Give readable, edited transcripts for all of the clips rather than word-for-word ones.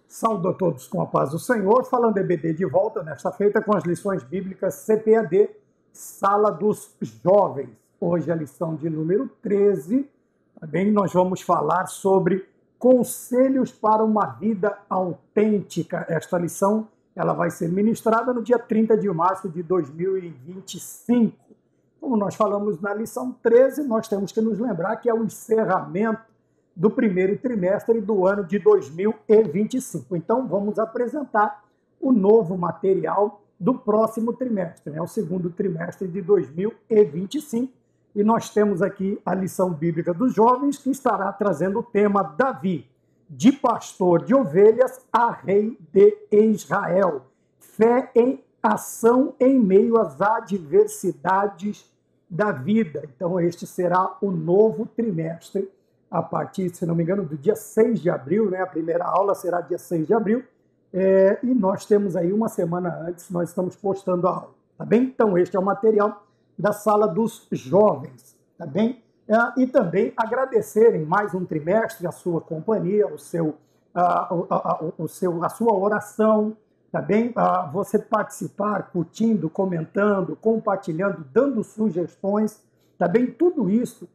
Saúdo a todos com a paz do Senhor, falando EBD de volta nesta feita com as lições bíblicas CPAD, Sala dos Jovens. Hoje a lição de número 13, também nós vamos falar sobre conselhos para uma vida autêntica. Esta lição ela vai ser ministrada no dia 30 de março de 2025. Como nós falamos na lição 13, nós temos que nos lembrar que é o encerramento do primeiro trimestre do ano de 2025. Então, vamos apresentar o novo material do próximo trimestre, o segundo trimestre de 2025. E nós temos aqui a lição bíblica dos jovens, que estará trazendo o tema Davi, de pastor de ovelhas a rei de Israel. Fé em ação em meio às adversidades da vida. Então, este será o novo trimestre, a partir, se não me engano, do dia 6 de abril, a primeira aula será dia 6 de abril, e nós temos aí uma semana antes, nós estamos postando a aula, tá bem? Então, este é o material da Sala dos Jovens, tá bem? E também agradecerem mais um trimestre a sua companhia, a sua oração, tá bem? Você participar, curtindo, comentando, compartilhando, dando sugestões, tá bem? Tudo isso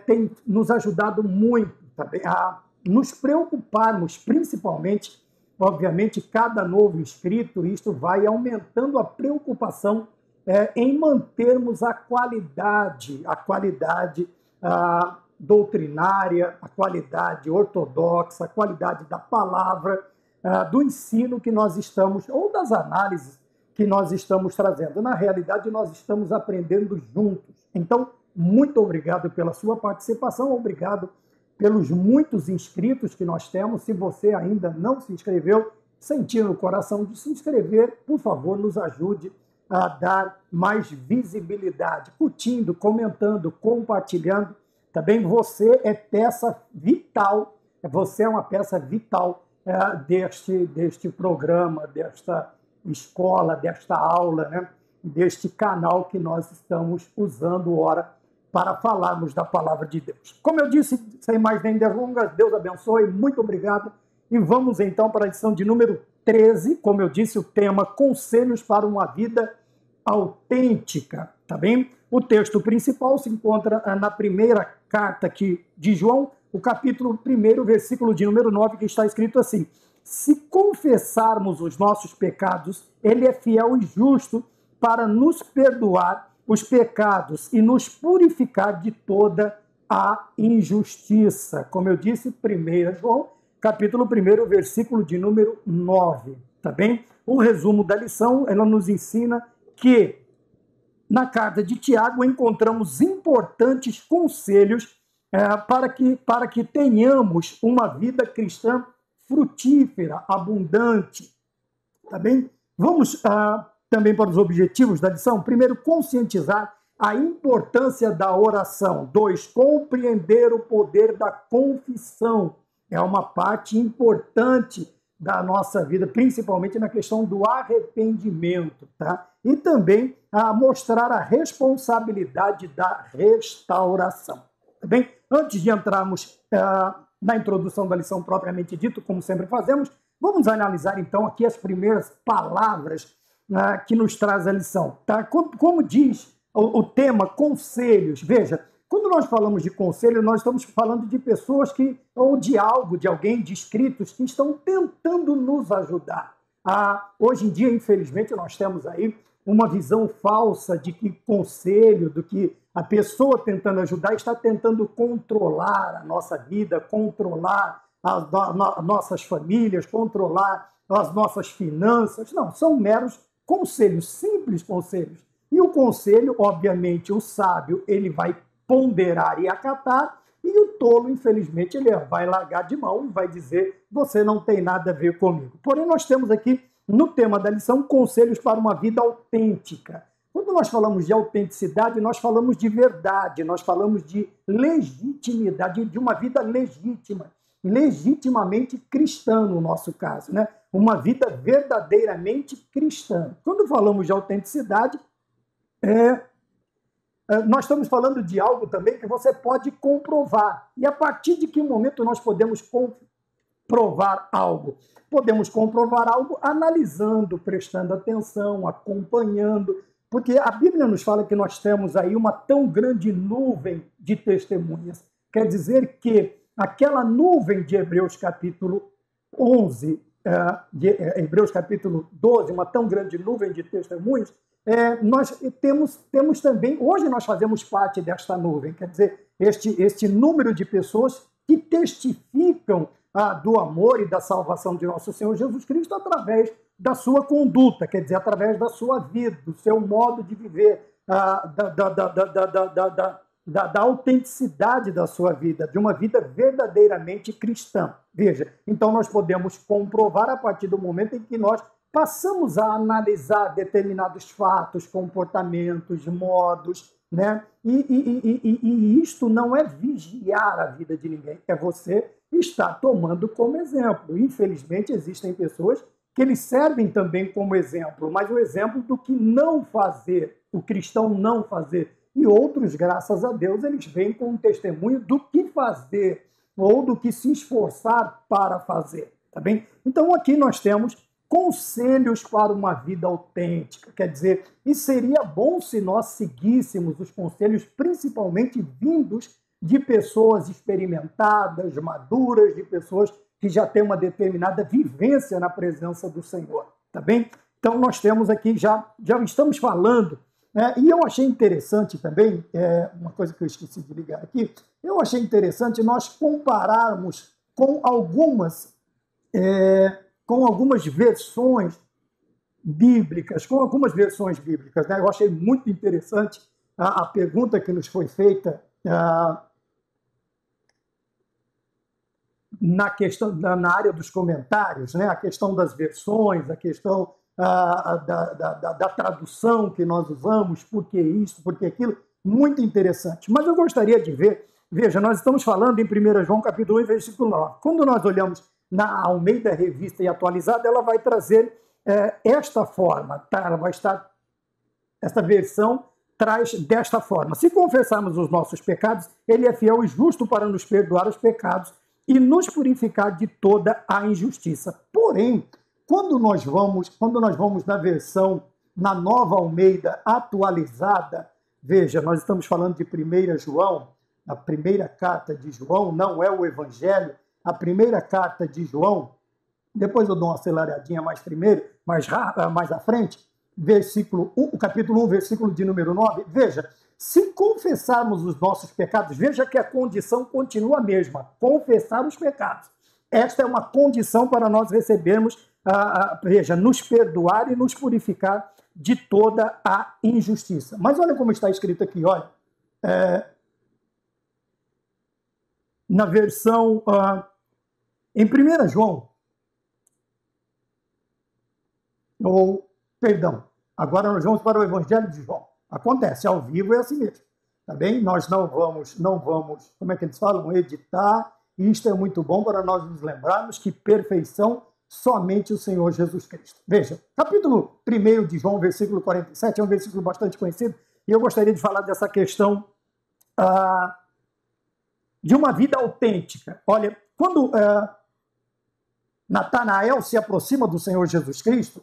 tem nos ajudado muito também a nos preocuparmos, principalmente, obviamente, cada novo inscrito, isto vai aumentando a preocupação em mantermos a qualidade doutrinária, a qualidade ortodoxa, a qualidade da palavra, do ensino que nós estamos, ou das análises que nós estamos trazendo. Na realidade, nós estamos aprendendo juntos. Então, muito obrigado pela sua participação, obrigado pelos muitos inscritos que nós temos. Se você ainda não se inscreveu, sentir no coração de se inscrever, por favor, nos ajude a dar mais visibilidade, curtindo, comentando, compartilhando. Também você é peça vital, você é uma peça vital deste programa, desta escola, desta aula, deste canal que nós estamos usando ora para falarmos da palavra de Deus. Como eu disse, sem mais nem delongas, Deus abençoe, muito obrigado. E vamos então para a lição de número 13, como eu disse, o tema Conselhos para uma Vida Autêntica, tá bem? O texto principal se encontra na primeira carta aqui de João, o capítulo 1, versículo de número 9, que está escrito assim: se confessarmos os nossos pecados, ele é fiel e justo para nos perdoar os pecados e nos purificar de toda a injustiça. Como eu disse, 1 João, capítulo 1, versículo de número 9, tá bem? O resumo da lição, ela nos ensina que na carta de Tiago encontramos importantes conselhos para que tenhamos uma vida cristã frutífera, abundante, tá bem? Vamos também para os objetivos da lição. Primeiro, conscientizar a importância da oração. 2, compreender o poder da confissão. É uma parte importante da nossa vida, principalmente na questão do arrependimento, tá? E também mostrar a responsabilidade da restauração, tá bem? Antes de entrarmos na introdução da lição propriamente dito, como sempre fazemos, vamos analisar então aqui as primeiras palavras que nos traz a lição, tá? Como diz o tema conselhos, veja, quando nós falamos de conselho, nós estamos falando de pessoas ou de algo, de alguém, de escritos que estão tentando nos ajudar. Hoje em dia, infelizmente, nós temos aí uma visão falsa de que conselho, do que a pessoa tentando ajudar está tentando controlar a nossa vida, controlar as nossas famílias, controlar as nossas finanças. Não, são meros conselhos, simples conselhos. E o conselho, obviamente, o sábio, ele vai ponderar e acatar, e o tolo, infelizmente, ele vai largar de mão e vai dizer: você não tem nada a ver comigo. Porém, nós temos aqui, no tema da lição, conselhos para uma vida autêntica. Quando nós falamos de autenticidade, nós falamos de verdade, nós falamos de legitimidade, de uma vida legítima, legitimamente cristã, no nosso caso, uma vida verdadeiramente cristã. Quando falamos de autenticidade, nós estamos falando de algo também que você pode comprovar. E a partir de que momento nós podemos provar algo? Podemos comprovar algo analisando, prestando atenção, acompanhando, porque a Bíblia nos fala que nós temos aí uma tão grande nuvem de testemunhas. Quer dizer que aquela nuvem de Hebreus capítulo 11, de Hebreus capítulo 12, uma tão grande nuvem de testemunhas, nós temos também, hoje nós fazemos parte desta nuvem, quer dizer, este número de pessoas que testificam do amor e da salvação de nosso Senhor Jesus Cristo através da sua conduta, quer dizer, através da sua vida, do seu modo de viver, da autenticidade da sua vida, de uma vida verdadeiramente cristã. Veja, então nós podemos comprovar a partir do momento em que nós passamos a analisar determinados fatos, comportamentos, modos, né? E isto não é vigiar a vida de ninguém, é você estar tomando como exemplo. Infelizmente, existem pessoas que eles servem também como exemplo, mas o exemplo do que não fazer, o cristão não fazer. E outros, graças a Deus, eles vêm com um testemunho do que fazer ou do que se esforçar para fazer, tá bem? Então aqui nós temos conselhos para uma vida autêntica, quer dizer, e seria bom se nós seguíssemos os conselhos principalmente vindos de pessoas experimentadas, maduras, de pessoas que já têm uma determinada vivência na presença do Senhor, tá bem? Então nós temos aqui, já estamos falando, e eu achei interessante também, uma coisa que eu esqueci de ligar aqui, eu achei interessante nós compararmos com algumas versões bíblicas, né? Eu achei muito interessante a pergunta que nos foi feita na área dos comentários, né? A questão das versões, a questão da tradução que nós usamos, por que isso, por que aquilo, muito interessante. Mas eu gostaria de ver, veja, nós estamos falando em 1 João capítulo 1, versículo 9. Quando nós olhamos na Almeida Revista e Atualizada, ela vai trazer esta forma, tá? Ela vai estar, esta versão traz desta forma: se confessarmos os nossos pecados, ele é fiel e justo para nos perdoar os pecados e nos purificar de toda a injustiça. Porém, quando nós vamos na Nova Almeida Atualizada, veja, nós estamos falando de 1 João, a primeira carta de João, não é o Evangelho, a primeira carta de João, depois eu dou uma aceleradinha mais à frente, capítulo 1, versículo de número 9, veja, se confessarmos os nossos pecados, veja que a condição continua a mesma, confessar os pecados. Esta é uma condição para nós recebermos, veja, nos perdoar e nos purificar de toda a injustiça. Mas olha como está escrito aqui, olha, na versão, em 1 João, agora nós vamos para o Evangelho de João. Acontece, ao vivo é assim mesmo, tá bem? Nós não vamos, como é que eles falam? Editar. Isto é muito bom para nós nos lembrarmos que perfeição somente o Senhor Jesus Cristo. Veja, capítulo 1 de João, versículo 47, é um versículo bastante conhecido, e eu gostaria de falar dessa questão de uma vida autêntica. Olha, quando Natanael se aproxima do Senhor Jesus Cristo,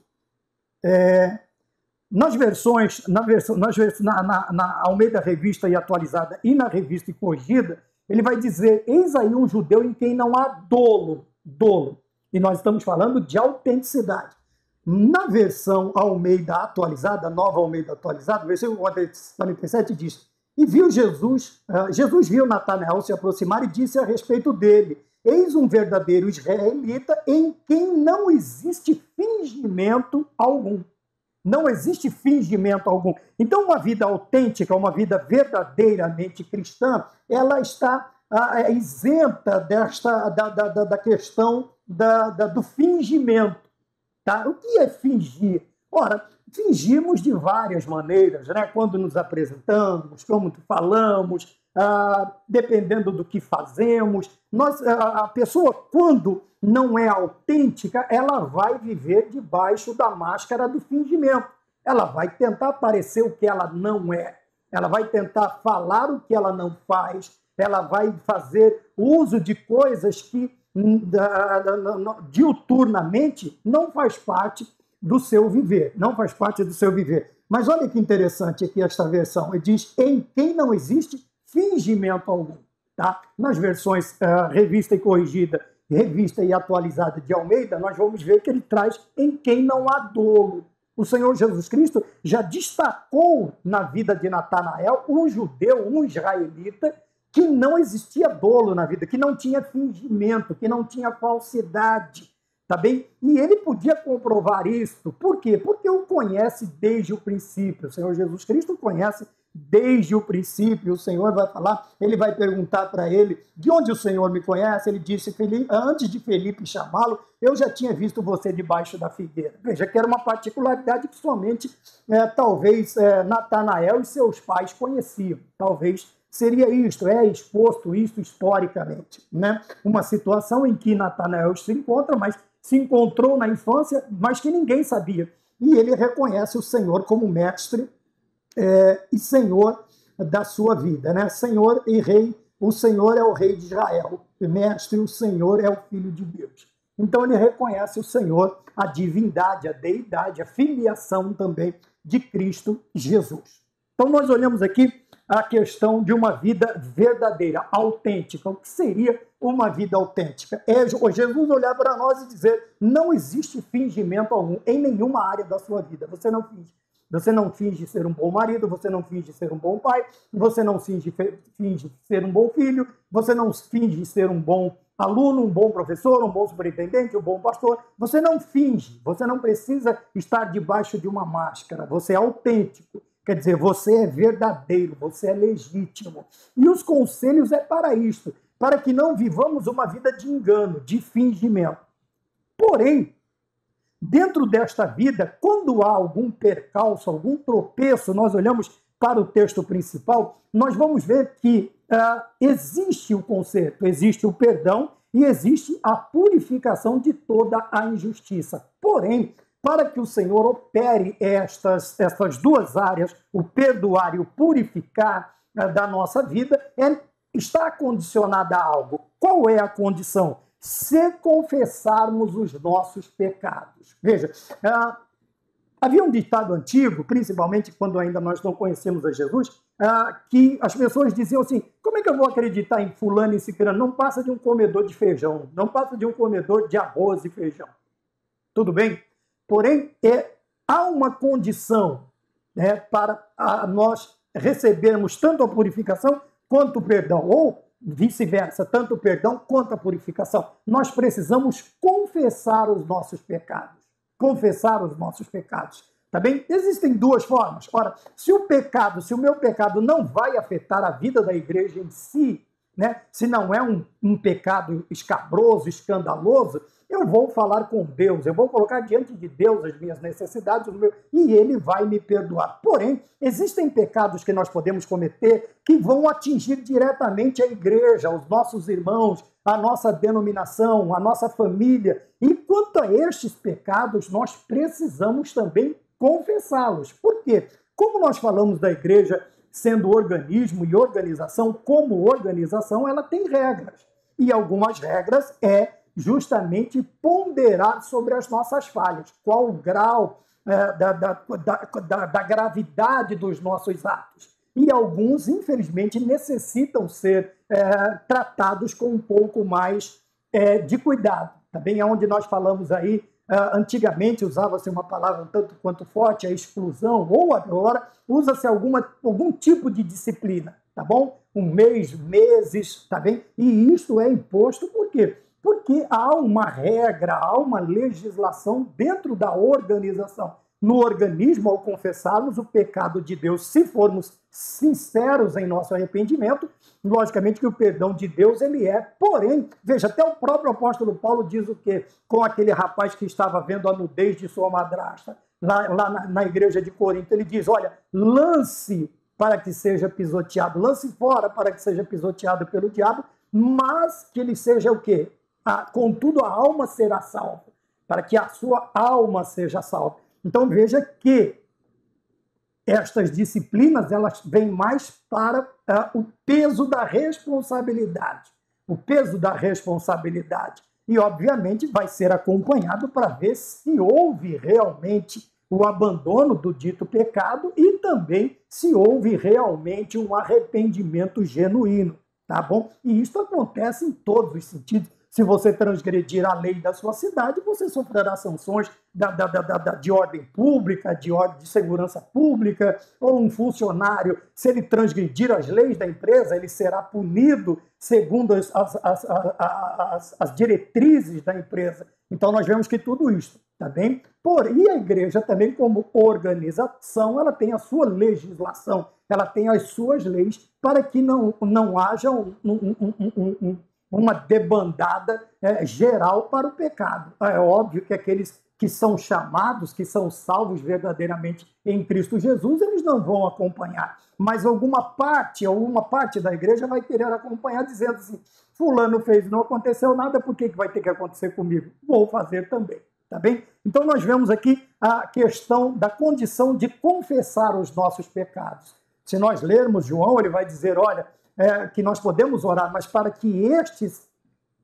nas versões, na Almeida Revista e Atualizada e na Revista e Corrigida, ele vai dizer: eis aí um judeu em quem não há dolo. E nós estamos falando de autenticidade. Na versão Almeida Atualizada, Nova Almeida Atualizada, versículo 47 diz: e viu Jesus viu Natanael se aproximar e disse a respeito dele: eis um verdadeiro israelita em quem não existe fingimento algum. Não existe fingimento algum. Então, uma vida autêntica, uma vida verdadeiramente cristã, ela está isenta da questão do fingimento. Tá? O que é fingir? Ora, fingimos de várias maneiras, né? Quando nos apresentamos, como falamos, dependendo do que fazemos. A pessoa, quando não é autêntica, ela vai viver debaixo da máscara do fingimento. Ela vai tentar parecer o que ela não é. Ela vai tentar falar o que ela não faz. Ela vai fazer uso de coisas que diuturnamente, não faz parte do seu viver, não faz parte do seu viver. Mas olha que interessante aqui esta versão, ele diz, em quem não existe fingimento algum. Tá? Nas versões revista e corrigida, revista e atualizada de Almeida, nós vamos ver que ele traz em quem não há dolo. O Senhor Jesus Cristo já destacou na vida de Natanael um judeu, um israelita, que não existia dolo na vida, que não tinha fingimento, que não tinha falsidade, tá bem? E ele podia comprovar isso. Por quê? Porque o conhece desde o princípio. O Senhor Jesus Cristo conhece desde o princípio. O Senhor vai falar, ele vai perguntar para ele, de onde o Senhor me conhece? Ele disse, antes de Felipe chamá-lo, eu já tinha visto você debaixo da figueira. Veja que era uma particularidade que somente, talvez, Natanael e seus pais conheciam. Talvez seria isto, exposto isto historicamente, né? Uma situação em que Natanael se encontra, mas se encontrou na infância, mas que ninguém sabia. E ele reconhece o Senhor como mestre e Senhor da sua vida, né? Senhor e Rei, o Senhor é o Rei de Israel, o mestre, o Senhor é o Filho de Deus. Então ele reconhece o Senhor, a divindade, a deidade, a filiação também de Cristo Jesus. Então nós olhamos aqui a questão de uma vida verdadeira, autêntica. O que seria uma vida autêntica? É Jesus olhar para nós e dizer, não existe fingimento algum em nenhuma área da sua vida. Você não finge. Você não finge ser um bom marido, você não finge ser um bom pai, você não finge ser um bom filho, você não finge ser um bom aluno, um bom professor, um bom superintendente, um bom pastor. Você não finge, você não precisa estar debaixo de uma máscara, você é autêntico. Quer dizer, você é verdadeiro, você é legítimo. E os conselhos é para isto, para que não vivamos uma vida de engano, de fingimento. Porém, dentro desta vida, quando há algum percalço, algum tropeço, nós olhamos para o texto principal, nós vamos ver que existe o conserto, existe o perdão e existe a purificação de toda a injustiça. Porém, para que o Senhor opere estas duas áreas, o perdoar e o purificar da nossa vida, está condicionada a algo. Qual é a condição? Se confessarmos os nossos pecados. Veja, havia um ditado antigo, principalmente quando ainda nós não conhecemos a Jesus, que as pessoas diziam assim, como é que eu vou acreditar em fulano e ciclano? Não passa de um comedor de feijão, não passa de um comedor de arroz e feijão. Tudo bem? Porém, há uma condição para nós recebermos tanto a purificação quanto o perdão, ou vice-versa, tanto o perdão quanto a purificação. Nós precisamos confessar os nossos pecados. Confessar os nossos pecados. Tá bem? Existem duas formas. Ora, se o meu pecado não vai afetar a vida da igreja em si, né? Se não é um pecado escabroso, escandaloso, eu vou falar com Deus, eu vou colocar diante de Deus as minhas necessidades, e Ele vai me perdoar. Porém, existem pecados que nós podemos cometer que vão atingir diretamente a igreja, os nossos irmãos, a nossa denominação, a nossa família. E quanto a estes pecados, nós precisamos também confessá-los. Por quê? Como nós falamos da igreja sendo organismo e organização, como organização, ela tem regras. E algumas regras justamente ponderar sobre as nossas falhas, qual o grau da gravidade dos nossos atos. E alguns, infelizmente, necessitam ser tratados com um pouco mais de cuidado. Também é onde nós falamos aí, antigamente usava-se uma palavra um tanto quanto forte, a exclusão, ou agora usa-se algum tipo de disciplina, tá bom? Um mês, meses, tá bem? E isso é imposto por quê? Porque há uma regra, há uma legislação dentro da organização. No organismo, ao confessarmos o pecado de Deus, se formos sinceros em nosso arrependimento, logicamente que o perdão de Deus ele porém, veja, até o próprio apóstolo Paulo diz o quê? Com aquele rapaz que estava vendo a nudez de sua madrasta, lá na igreja de Corinto, ele diz, olha, lance para que seja pisoteado, lance fora para que seja pisoteado pelo diabo, mas que ele seja o quê? Contudo, a alma será salva, para que a sua alma seja salva. Então, veja que estas disciplinas, elas vêm mais para o peso da responsabilidade. o peso da responsabilidade. E, obviamente, vai ser acompanhado para ver se houve realmente o abandono do dito pecado e também se houve realmente um arrependimento genuíno, tá bom? E isso acontece em todos os sentidos. Se você transgredir a lei da sua cidade, você sofrerá sanções de ordem pública, de segurança pública, ou um funcionário, se ele transgredir as leis da empresa, ele será punido segundo as diretrizes da empresa. Então, nós vemos que tudo isso, tá bem? Porém, a igreja também, como organização, ela tem a sua legislação, ela tem as suas leis para que não haja uma debandada geral para o pecado. É óbvio que aqueles que são chamados, que são salvos verdadeiramente em Cristo Jesus, eles não vão acompanhar. Mas alguma parte da igreja vai querer acompanhar, dizendo assim, fulano fez, não aconteceu nada, por que vai ter que acontecer comigo? Vou fazer também, tá bem? Então nós vemos aqui a questão da condição de confessar os nossos pecados. Se nós lermos João, ele vai dizer, olha, que nós podemos orar, mas para que estes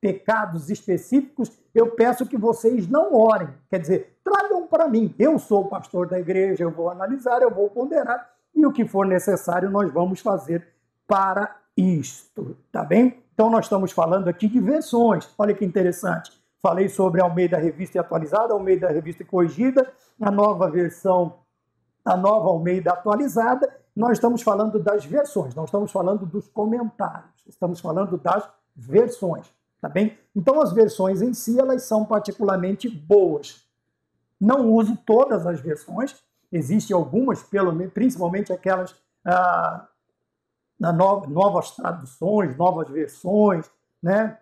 pecados específicos, eu peço que vocês não orem. Quer dizer, tragam para mim. Eu sou o pastor da igreja, eu vou analisar, eu vou ponderar, e o que for necessário nós vamos fazer para isto, tá bem? Então nós estamos falando aqui de versões. Olha que interessante. Falei sobre a Almeida Revista e Atualizada, a Almeida Revista e Corrigida, a nova versão, a nova Almeida Atualizada. Nós estamos falando das versões, não estamos falando dos comentários, estamos falando das versões, tá bem? Então, as versões em si, elas são particularmente boas. Não uso todas as versões, existem algumas, principalmente aquelas novas traduções, novas versões, né?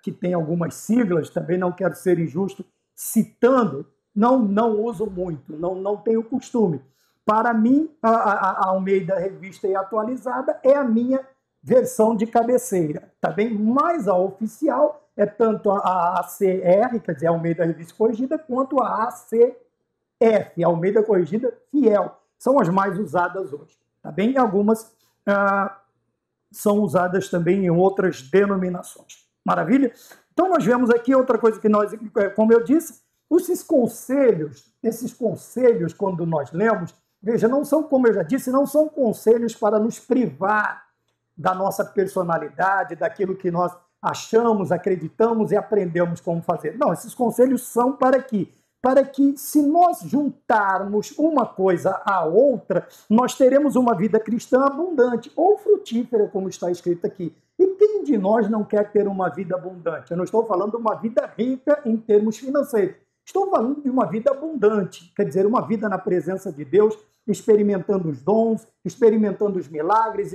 Que tem algumas siglas, também não quero ser injusto citando, não uso muito, não tenho costume. Para mim, a Almeida Revista e Atualizada é a minha versão de cabeceira, tá bem? Mas a oficial é tanto a ACR, quer dizer, a Almeida Revista Corrigida, quanto a ACF, a Almeida Corrigida Fiel. São as mais usadas hoje, tá bem? E algumas são usadas também em outras denominações. Maravilha? Então, nós vemos aqui outra coisa que nós, como eu disse, esses conselhos, quando nós lemos, veja, não são, como eu já disse, não são conselhos para nos privar da nossa personalidade, daquilo que nós achamos, acreditamos e aprendemos como fazer. Não, esses conselhos são para que se nós juntarmos uma coisa à outra, nós teremos uma vida cristã abundante ou frutífera, como está escrito aqui. E quem de nós não quer ter uma vida abundante? Eu não estou falando de uma vida rica em termos financeiros. Estou falando de uma vida abundante, quer dizer, uma vida na presença de Deus, experimentando os dons, experimentando os milagres,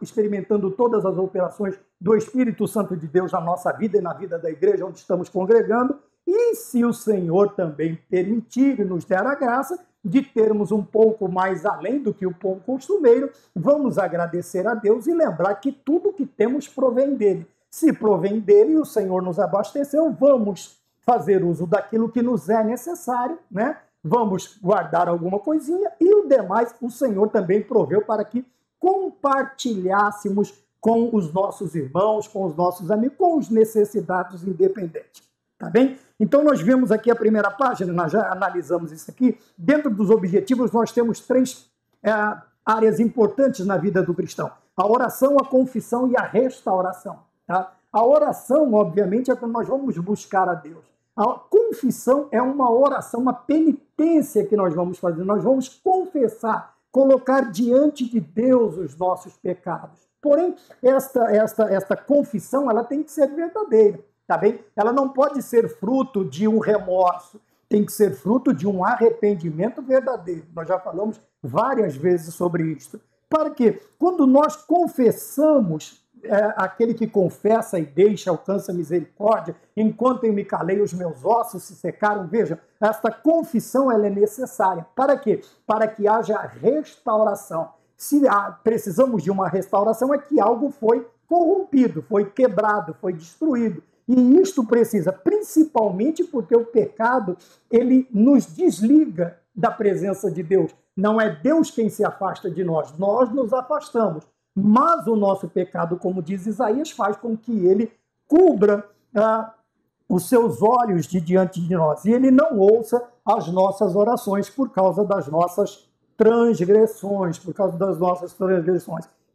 experimentando todas as operações do Espírito Santo de Deus na nossa vida e na vida da igreja onde estamos congregando. E se o Senhor também permitir e nos der a graça de termos um pouco mais além do que o pão costumeiro, vamos agradecer a Deus e lembrar que tudo que temos provém dele. Se provém dele e o Senhor nos abasteceu, vamos fazer uso daquilo que nos é necessário, né? Vamos guardar alguma coisinha e o demais o Senhor também proveu para que compartilhássemos com os nossos irmãos, com os nossos amigos, com os necessitados independentes. Tá bem? Então nós vemos aqui a primeira página, nós já analisamos isso aqui. Dentro dos objetivos nós temos três áreas importantes na vida do cristão. A oração, a confissão e a restauração. Tá? A oração, obviamente, é quando nós vamos buscar a Deus. A confissão é uma oração, uma penitência que nós vamos fazer. Nós vamos confessar, colocar diante de Deus os nossos pecados. Porém, esta confissão ela tem que ser verdadeira, tá bem? Ela não pode ser fruto de um remorso, tem que ser fruto de um arrependimento verdadeiro. Nós já falamos várias vezes sobre isso. Para quê? Quando nós confessamos, aquele que confessa e deixa alcança misericórdia, enquanto eu me calei os meus ossos se secaram. Veja, esta confissão ela é necessária. Para quê? Para que haja restauração. Se precisamos de uma restauração é que algo foi corrompido, foi quebrado, foi destruído. E isto precisa, principalmente porque o pecado, ele nos desliga da presença de Deus. Não é Deus quem se afasta de nós, nós nos afastamos. mas o nosso pecado, como diz Isaías, faz com que ele cubra os seus olhos de diante de nós, e ele não ouça as nossas orações por causa das nossas transgressões,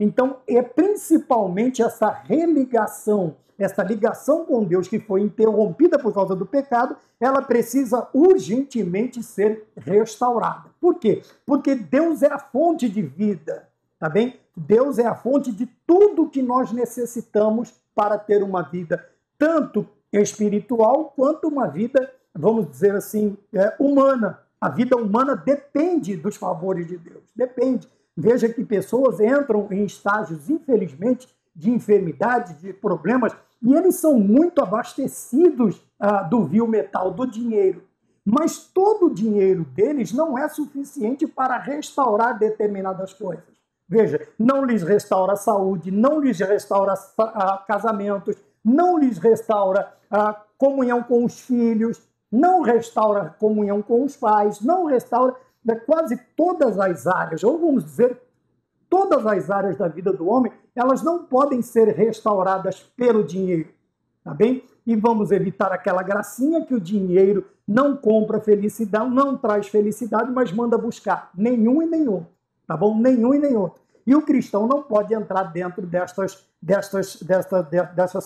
Então, é principalmente essa religação, essa ligação com Deus que foi interrompida por causa do pecado, ela precisa urgentemente ser restaurada. Por quê? Porque Deus é a fonte de vida, tá bem? Deus é a fonte de tudo que nós necessitamos para ter uma vida tanto espiritual quanto uma vida, vamos dizer assim, humana. A vida humana depende dos favores de Deus, depende. Veja que pessoas entram em estágios, infelizmente, de enfermidade, de problemas, e eles são muito abastecidos do vil metal, do dinheiro. Mas todo o dinheiro deles não é suficiente para restaurar determinadas coisas. Veja, não lhes restaura a saúde, não lhes restaura casamentos, não lhes restaura a comunhão com os filhos, não restaura a comunhão com os pais, não restaura quase todas as áreas, ou vamos dizer, todas as áreas da vida do homem, elas não podem ser restauradas pelo dinheiro, tá bem? E vamos evitar aquela gracinha que o dinheiro não compra felicidade, não traz felicidade, mas manda buscar nenhum e nem outro, tá bom? Nenhum e nem outro. E o cristão não pode entrar dentro dessas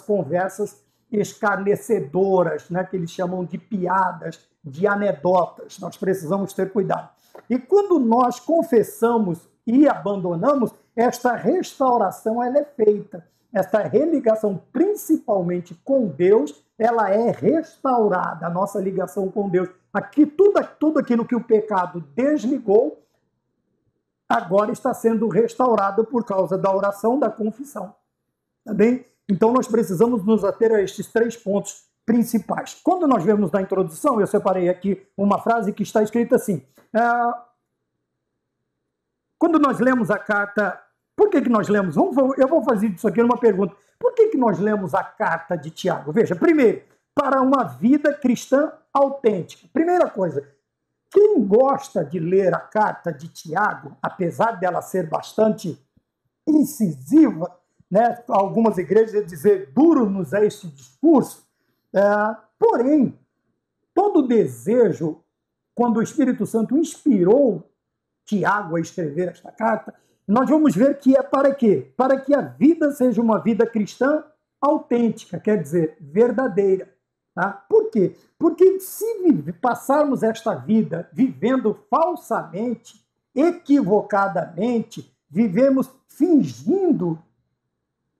conversas escarnecedoras, né, que eles chamam de piadas, de anedotas. Nós precisamos ter cuidado. E quando nós confessamos e abandonamos, esta restauração ela é feita. Esta religação, principalmente com Deus, ela é restaurada, a nossa ligação com Deus. Aqui, tudo aquilo que o pecado desligou, agora está sendo restaurado por causa da oração, da confissão. Tá bem? Então, nós precisamos nos ater a estes 3 pontos principais. Quando nós vemos na introdução, eu separei aqui uma frase que está escrita assim. Quando nós lemos a carta... Por que nós lemos? Eu vou fazer isso aqui numa pergunta. Por que nós lemos a carta de Tiago? Veja, primeiro, para uma vida cristã autêntica. Primeira coisa, quem gosta de ler a carta de Tiago, apesar dela ser bastante incisiva, né, algumas igrejas dizer duro-nos é este discurso, porém, todo desejo, quando o Espírito Santo inspirou Tiago a escrever esta carta, nós vamos ver que é para quê? Para que a vida seja uma vida cristã autêntica, quer dizer, verdadeira. Tá? Por quê? Porque se passarmos esta vida vivendo falsamente, equivocadamente, vivemos fingindo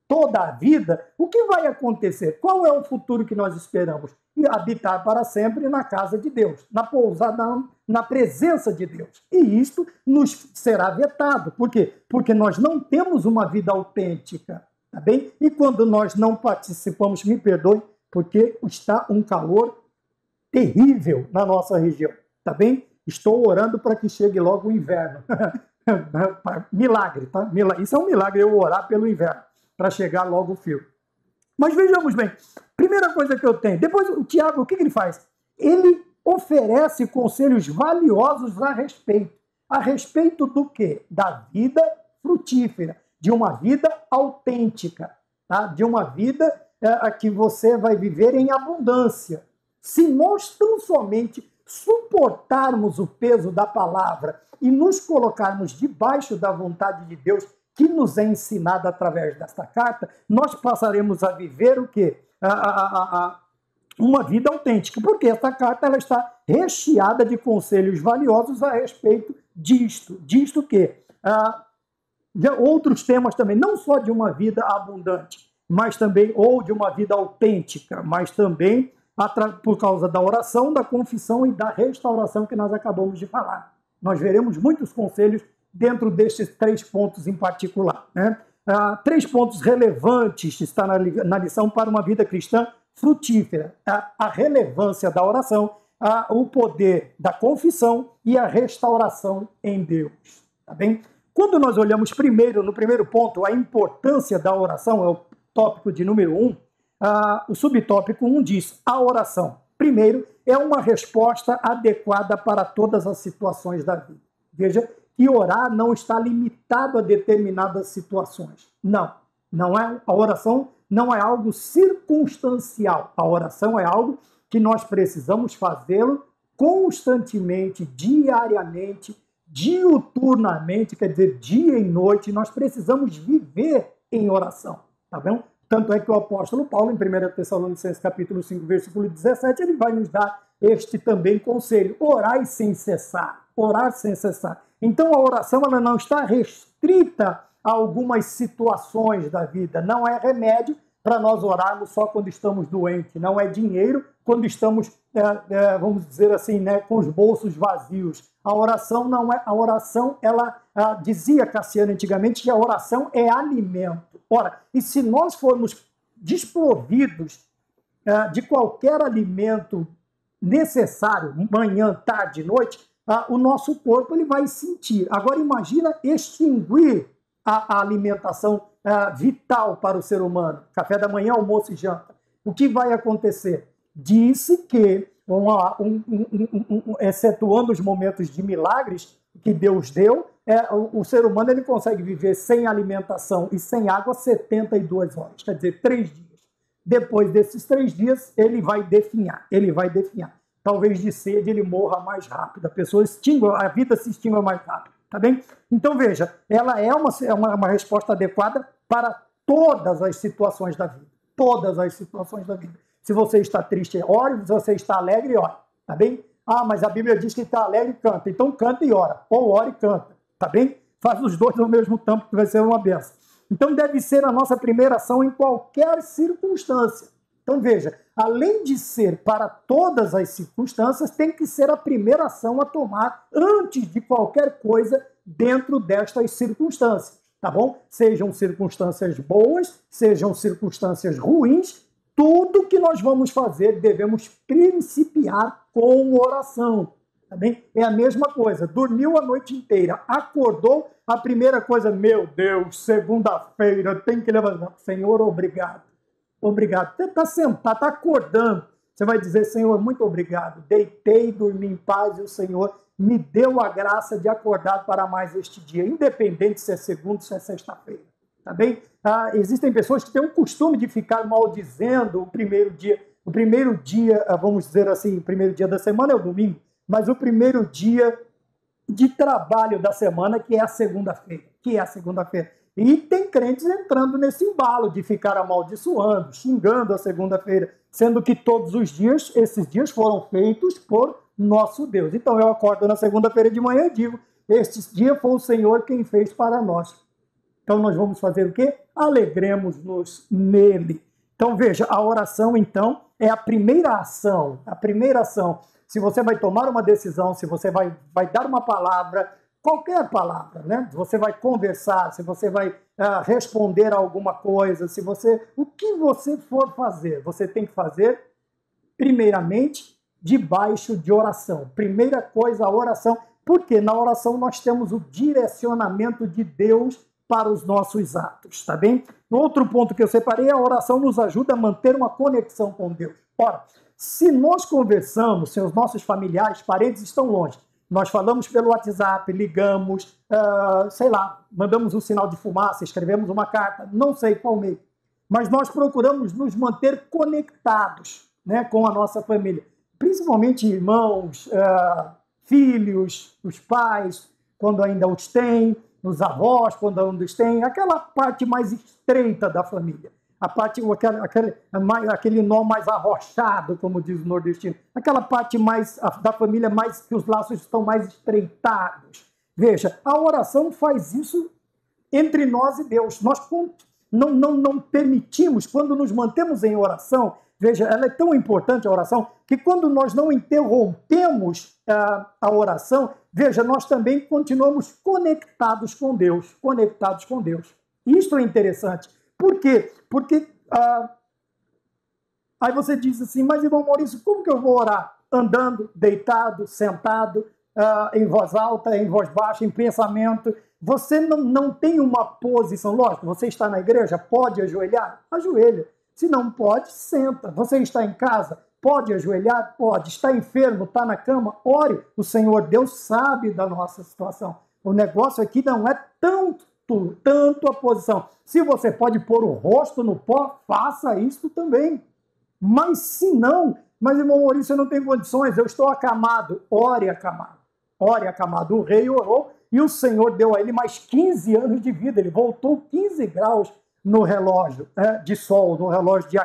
toda a vida, o que vai acontecer? Qual é o futuro que nós esperamos? E habitar para sempre na casa de Deus, na pousada, na presença de Deus. E isto nos será vetado. Por quê? Porque nós não temos uma vida autêntica, tá bem? E quando nós não participamos, me perdoe, porque está um calor terrível na nossa região, tá bem? Estou orando para que chegue logo o inverno. Milagre, tá? Isso é um milagre, eu orar pelo inverno, para chegar logo o frio. Mas vejamos bem, primeira coisa que eu tenho, depois o Tiago, o que ele faz? Ele oferece conselhos valiosos a respeito do quê? Da vida frutífera, de uma vida autêntica, tá? De uma vida que você vai viver em abundância. Se nós tão somente suportarmos o peso da palavra e nos colocarmos debaixo da vontade de Deus, que nos é ensinada através desta carta, nós passaremos a viver o quê? Uma vida autêntica, porque esta carta ela está recheada de conselhos valiosos a respeito disto que de outros temas também, não só de uma vida abundante, mas também, ou de uma vida autêntica, mas também por causa da oração, da confissão e da restauração que nós acabamos de falar. Nós veremos muitos conselhos dentro destes 3 pontos em particular. Né? 3 pontos relevantes está na lição para uma vida cristã frutífera. A relevância da oração, o poder da confissão e a restauração em Deus. Tá bem? Quando nós olhamos no primeiro ponto, a importância da oração, é o tópico de número 1, o subtópico 1 diz, a oração, primeiro, é uma resposta adequada para todas as situações da vida. Veja que orar não está limitado a determinadas situações. Não, não é. A oração não é algo circunstancial. A oração é algo que nós precisamos fazê-lo constantemente, diariamente, diuturnamente, quer dizer, dia e noite. Nós precisamos viver em oração, tá bom? Tanto é que o apóstolo Paulo, em 1 Tessalonicenses capítulo 5, versículo 17, ele vai nos dar este também conselho: orai sem cessar, orar sem cessar. Então a oração ela não está restrita a algumas situações da vida, não é remédio para nós orarmos só quando estamos doentes, não é dinheiro quando estamos, vamos dizer assim, né, com os bolsos vazios. A oração não é, a oração, ela dizia Cassiano antigamente que a oração é alimento. Ora, e se nós formos desprovidos de qualquer alimento necessário, manhã, tarde, noite, o nosso corpo ele vai sentir. Agora imagina extinguir a alimentação vital para o ser humano, café da manhã, almoço e janta. O que vai acontecer? Disse que, excetuando os momentos de milagres que Deus deu, o ser humano ele consegue viver sem alimentação e sem água 72 horas, quer dizer, 3 dias. Depois desses 3 dias, ele vai definhar. Talvez de sede ele morra mais rápido, a vida se extingua mais rápido, tá bem? Então veja, ela é uma resposta adequada para todas as situações da vida, todas as situações da vida. Se você está triste, ore. Se você está alegre, ore, tá bem? Mas a Bíblia diz que está alegre, canta. Então canta e ora, ou ora e canta, tá bem? Faz os dois ao mesmo tempo que vai ser uma benção. Então deve ser a nossa primeira ação em qualquer circunstância. Então veja, além de ser para todas as circunstâncias, tem que ser a primeira ação a tomar antes de qualquer coisa dentro destas circunstâncias, tá bom? Sejam circunstâncias boas, sejam circunstâncias ruins, tudo que nós vamos fazer devemos principiar com oração, tá bem? É a mesma coisa, dormiu a noite inteira, acordou, a primeira coisa, meu Deus, segunda-feira, tem que levantar. Senhor, obrigado. Obrigado. Você está sentado, está acordando. Você vai dizer, Senhor, muito obrigado. Deitei, dormi em paz e o Senhor me deu a graça de acordar para mais este dia, independente se é segunda ou se é sexta-feira. Tá bem? Existem pessoas que têm o costume de ficar maldizendo o primeiro dia. O primeiro dia, vamos dizer assim, o primeiro dia da semana é o domingo, mas o primeiro dia de trabalho da semana, que é a segunda-feira. E tem crentes entrando nesse embalo de ficar amaldiçoando, xingando a segunda-feira, sendo que todos os dias, esses dias foram feitos por nosso Deus. Então eu acordo na segunda-feira de manhã e digo, este dia foi o Senhor quem fez para nós. Então nós vamos fazer o quê? Alegremos-nos nele. Então veja, a oração então é a primeira ação. Se você vai tomar uma decisão, se você vai dar uma palavra, qualquer palavra, né? Se você vai conversar, se você vai responder a alguma coisa, o que você for fazer, você tem que fazer primeiramente debaixo de oração. Primeira coisa, a oração, porque na oração nós temos o direcionamento de Deus para os nossos atos, tá bem? Outro ponto que eu separei, a oração nos ajuda a manter uma conexão com Deus. Ora, se nós conversamos, se os nossos familiares, parentes estão longe, nós falamos pelo WhatsApp, ligamos, mandamos um sinal de fumaça, escrevemos uma carta, não sei qual meio, mas nós procuramos nos manter conectados, né, com a nossa família, principalmente irmãos, filhos, os pais, quando ainda os têm, os avós, quando ainda os têm, aquela parte mais estreita da família. Aquele nó mais arrochado, como diz o nordestino, aquela parte mais da família mais que os laços estão mais estreitados. Veja, a oração faz isso entre nós e Deus. Nós não permitimos, quando nos mantemos em oração, veja, ela é tão importante a oração, que quando nós não interrompemos a oração, veja, nós também continuamos conectados com Deus. Isto é interessante. Por quê? Porque aí você diz assim, mas irmão Maurício, como que eu vou orar? Andando, deitado, sentado, em voz alta, em voz baixa, em pensamento. Você não tem uma posição, lógico, você está na igreja, pode ajoelhar? Ajoelha. Se não pode, senta. Você está em casa, pode ajoelhar? Pode. Está enfermo, está na cama? Ore. O Senhor Deus sabe da nossa situação. O negócio aqui não é tanto a posição. Se você pode pôr o rosto no pó, faça isso também. Mas se não, mas irmão Maurício, eu não tenho condições, eu estou acamado. Ore acamado. Ore acamado. O rei orou e o Senhor deu a ele mais 15 anos de vida. Ele voltou 15 graus no relógio de sol, no relógio de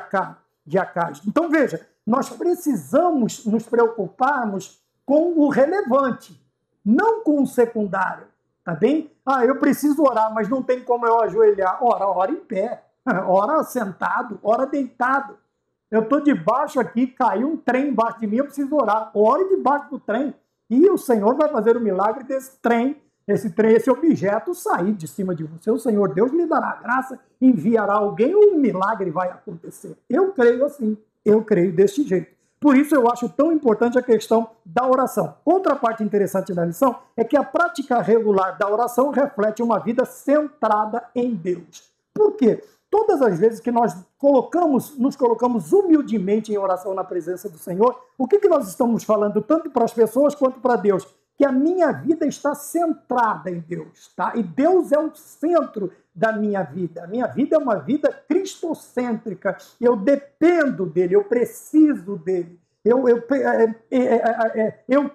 Acais. Então veja, nós precisamos nos preocuparmos com o relevante, não com o secundário. Tá bem? Eu preciso orar, mas não tem como eu ajoelhar. Ora em pé. Ora sentado, ora deitado. Eu estou debaixo aqui, caiu um trem embaixo de mim, eu preciso orar. Ore debaixo do trem. E o Senhor vai fazer o milagre desse trem, esse objeto sair de cima de você. O Senhor Deus lhe dará graça, enviará alguém e um milagre vai acontecer. Eu creio assim, eu creio deste jeito. Por isso eu acho tão importante a questão da oração. Outra parte interessante da lição é que a prática regular da oração reflete uma vida centrada em Deus. Por quê? Todas as vezes que nós nos colocamos humildemente em oração na presença do Senhor, o que nós estamos falando tanto para as pessoas quanto para Deus? Que a minha vida está centrada em Deus, tá? E Deus é o centro da minha vida. A minha vida é uma vida cristocêntrica. Eu dependo dele, eu preciso dele. Eu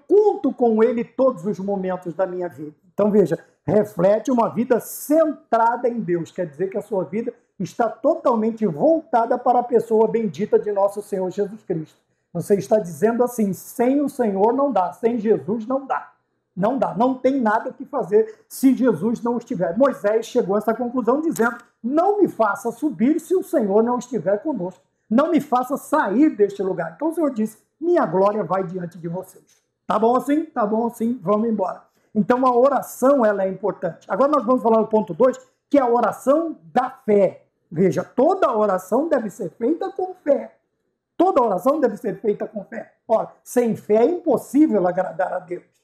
conto com ele todos os momentos da minha vida. Então, veja, reflete uma vida centrada em Deus. Quer dizer que a sua vida está totalmente voltada para a pessoa bendita de nosso Senhor Jesus Cristo. Você está dizendo assim, sem o Senhor não dá, sem Jesus não dá. Não dá, não tem nada que fazer se Jesus não estiver. Moisés chegou a essa conclusão dizendo, não me faça subir se o Senhor não estiver conosco. Não me faça sair deste lugar. Então o Senhor disse, minha glória vai diante de vocês. Tá bom assim? Tá bom assim, vamos embora. Então a oração ela é importante. Agora nós vamos falar do ponto 2, que é a oração da fé. Veja, toda oração deve ser feita com fé. Toda oração deve ser feita com fé. Ora, sem fé é impossível agradar a Deus.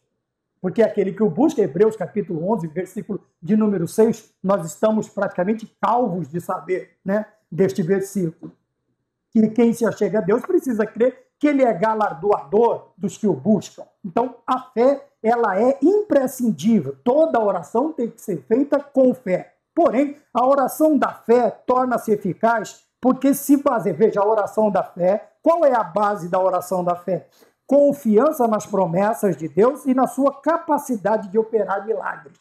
Porque aquele que o busca, Hebreus capítulo 11, versículo de número 6, nós estamos praticamente calvos de saber, né, deste versículo. Que quem se achega a Deus precisa crer que ele é galardoador dos que o buscam. Então, a fé, ela é imprescindível. Toda oração tem que ser feita com fé. Porém, a oração da fé torna-se eficaz porque se baseia, veja, a oração da fé, qual é a base da oração da fé? Confiança nas promessas de Deus e na sua capacidade de operar milagres.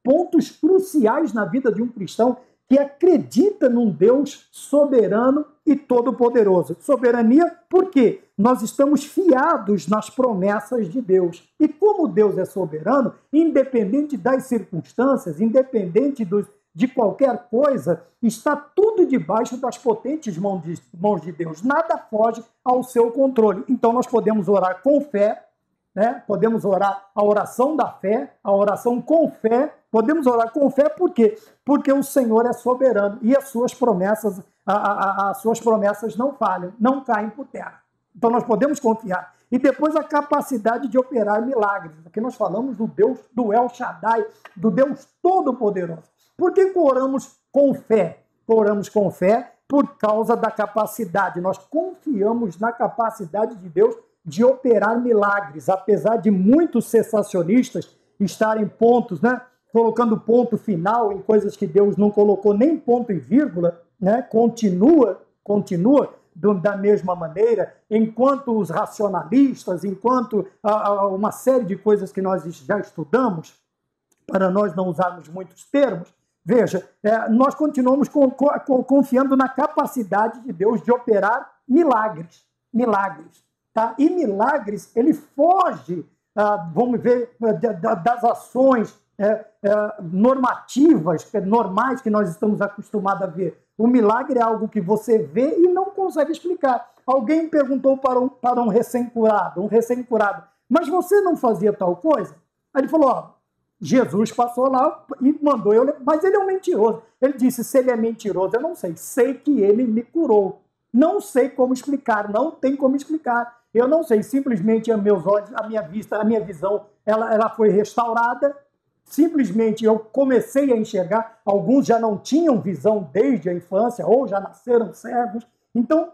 Pontos cruciais na vida de um cristão que acredita num Deus soberano e todo-poderoso. Soberania porque nós estamos fiados nas promessas de Deus. E como Deus é soberano, independente das circunstâncias, independente de qualquer coisa, está tudo debaixo das potentes mãos de Deus. Nada foge ao seu controle. Então nós podemos orar com fé, né? Podemos orar a oração da fé, a oração com fé. Podemos orar com fé por quê? Porque o Senhor é soberano e as suas promessas não falham, não caem por terra. Então nós podemos confiar. E depois a capacidade de operar milagres. Aqui nós falamos do Deus, do El Shaddai, do Deus Todo-Poderoso. Por que oramos com fé? Oramos com fé por causa da capacidade. Nós confiamos na capacidade de Deus de operar milagres, apesar de muitos cessacionistas estarem pontos, né, colocando ponto final em coisas que Deus não colocou nem ponto e vírgula, né, continua da mesma maneira, enquanto os racionalistas, enquanto uma série de coisas que nós já estudamos, para nós não usarmos muitos termos, veja, nós continuamos confiando na capacidade de Deus de operar milagres. Tá? E milagres, ele foge, vamos ver, das ações normativas, normais que nós estamos acostumados a ver. O milagre é algo que você vê e não consegue explicar. Alguém perguntou para um recém-curado, mas você não fazia tal coisa? Aí ele falou, Jesus passou lá e mandou eu, mas ele é um mentiroso. Ele disse, se ele é mentiroso, eu não sei que ele me curou. Não sei como explicar, não tem como explicar. Eu não sei, simplesmente meus olhos, a minha vista, a minha visão, ela foi restaurada. Simplesmente eu comecei a enxergar. Alguns já não visão desde a infância ou já nasceram cegos. Então,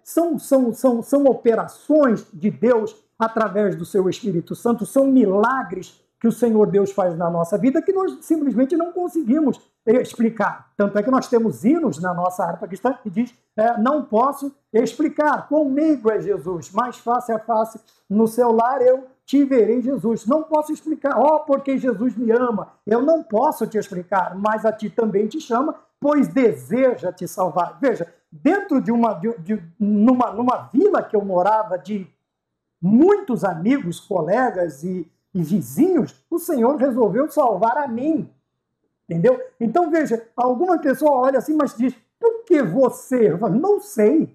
são operações de Deus através do seu Espírito Santo, são milagres que o Senhor Deus faz na nossa vida que nós simplesmente não conseguimos explicar. Tanto é que nós temos hinos na nossa harpa cristã que diz, não posso explicar, quão meigo é Jesus, mas face a face no seu lar eu te verei, Jesus. Não posso explicar, porque Jesus me ama. Eu não posso te explicar, mas a ti também te chama, pois deseja te salvar. Veja, dentro numa vila que eu morava, de muitos amigos, colegas e vizinhos, o Senhor resolveu salvar a mim. Entendeu? Então, veja, alguma pessoa olha assim, mas diz, por que você? Eu falo, não sei.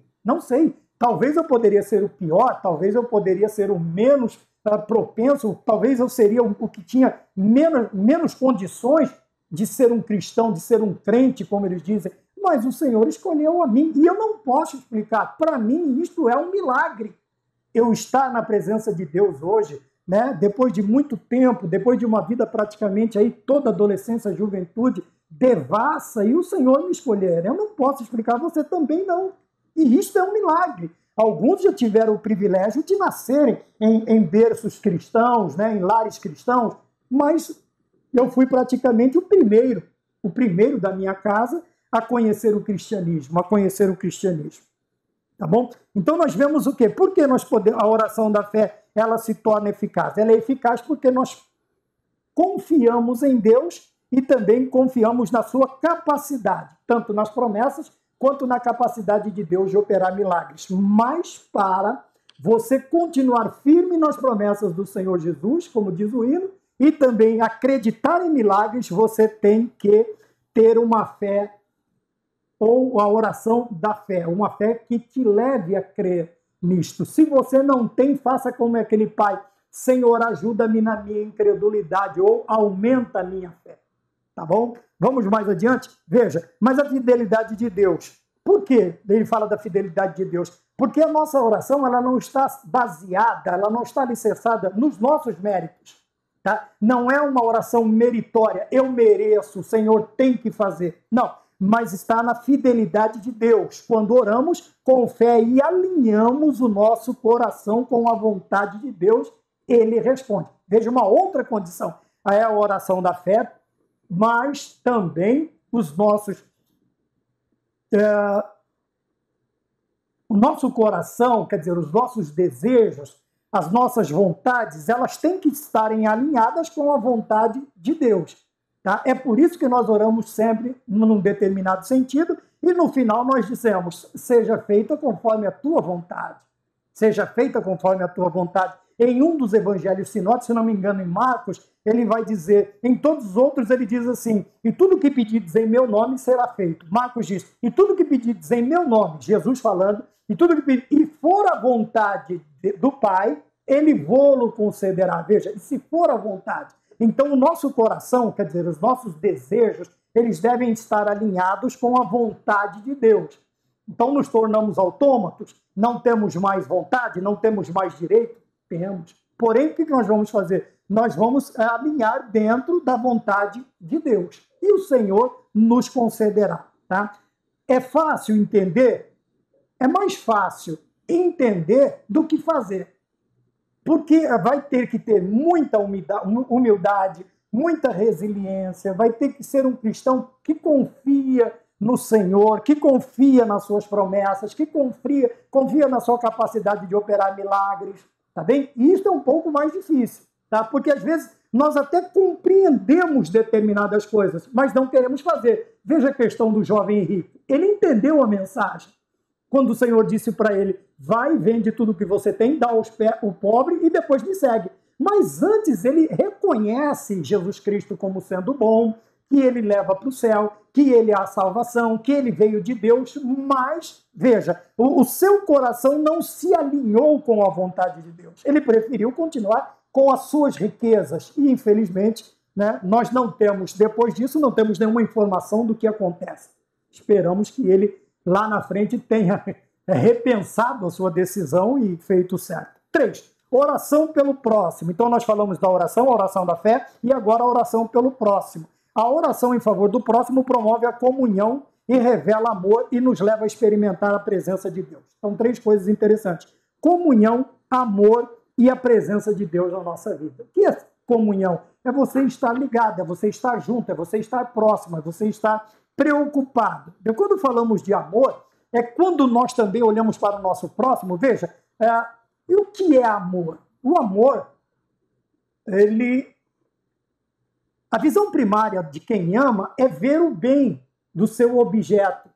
Talvez eu poderia ser o pior, talvez eu poderia ser o menos propenso, talvez eu seria o que tinha menos condições de ser um cristão, de ser um crente, como eles dizem, mas o Senhor escolheu a mim, e eu não posso explicar. Para mim, isto é um milagre. Eu estar na presença de Deus hoje, né? Depois de muito tempo, depois de uma vida praticamente aí, toda adolescência, juventude, devassa, e o Senhor me escolher. Eu não posso explicar, você também não. E isto é um milagre. Alguns já tiveram o privilégio de nascerem em berços cristãos, né? Em lares cristãos, mas eu fui praticamente o primeiro da minha casa a conhecer o cristianismo, Tá bom? Então nós vemos o quê? Por que a oração da fé ela se torna eficaz? Ela é eficaz porque nós confiamos em Deus e também confiamos na sua capacidade, tanto nas promessas quanto na capacidade de Deus de operar milagres. Mas para você continuar firme nas promessas do Senhor Jesus, como diz o hino, e também acreditar em milagres, você tem que ter uma fé, ou a oração da fé, uma fé que te leve a crer nisto. Se você não tem, faça como aquele pai, Senhor, ajuda-me na minha incredulidade, ou aumenta a minha fé. Tá bom? Vamos mais adiante? Veja, mas a fidelidade de Deus. Por que ele fala da fidelidade de Deus? Porque a nossa oração ela não está baseada, ela não está alicerçada nos nossos méritos. Tá? Não é uma oração meritória, eu mereço, o Senhor tem que fazer. Não, mas está na fidelidade de Deus. Quando oramos com fé e alinhamos o nosso coração com a vontade de Deus, ele responde. Veja uma outra condição, é a oração da fé, mas também o nosso coração, quer dizer, os nossos desejos, as nossas vontades, elas têm que estarem alinhadas com a vontade de Deus. Tá? É por isso que nós oramos sempre num determinado sentido e no final nós dizemos, seja feita conforme a tua vontade. Seja feita conforme a tua vontade. Em um dos evangelhos sinóticos, se não me engano, em Marcos, ele vai dizer, em todos os outros ele diz assim, e tudo que pedides em meu nome será feito. Marcos diz, e tudo que pedides em meu nome, Jesus falando, e tudo que pedides, e for a vontade do Pai, ele vô-lo concederá. Veja, e se for a vontade. Então o nosso coração, quer dizer, os nossos desejos, eles devem estar alinhados com a vontade de Deus. Então nos tornamos autômatos, não temos mais vontade, não temos mais direito, temos. Porém, o que nós vamos fazer? Nós vamos alinhar dentro da vontade de Deus. E o Senhor nos concederá. Tá? É fácil entender? É mais fácil entender do que fazer. Porque vai ter que ter muita humildade, muita resiliência, vai ter que ser um cristão que confia no Senhor, que confia nas suas promessas, que confia na sua capacidade de operar milagres. Tá bem? E isso é um pouco mais difícil, tá? Porque às vezes nós até compreendemos determinadas coisas, mas não queremos fazer. Veja a questão do jovem Henrique. Ele entendeu a mensagem. Quando o Senhor disse para ele, vai, vende tudo que você tem, dá ao pobre e depois me segue. Mas antes ele reconhece Jesus Cristo como sendo bom, que ele leva para o céu, que ele é a salvação, que ele veio de Deus, mas, veja, o seu coração não se alinhou com a vontade de Deus. Ele preferiu continuar com as suas riquezas e, infelizmente, né, nós não temos, depois disso, não temos nenhuma informação do que acontece. Esperamos que ele, lá na frente, tenha repensado a sua decisão e feito certo. 3. Oração pelo próximo. Então, nós falamos da oração, a oração da fé, e agora a oração pelo próximo. A oração em favor do próximo promove a comunhão e revela amor e nos leva a experimentar a presença de Deus. Então, 3 coisas interessantes. Comunhão, amor e a presença de Deus na nossa vida. comunhão? É você estar ligado, é você estar junto, é você estar próximo, é você estar preocupado. Então, quando falamos de amor, é quando nós também olhamos para o nosso próximo. Veja, e o que é amor? O amor, a visão primária de quem ama é ver o bem do seu objeto.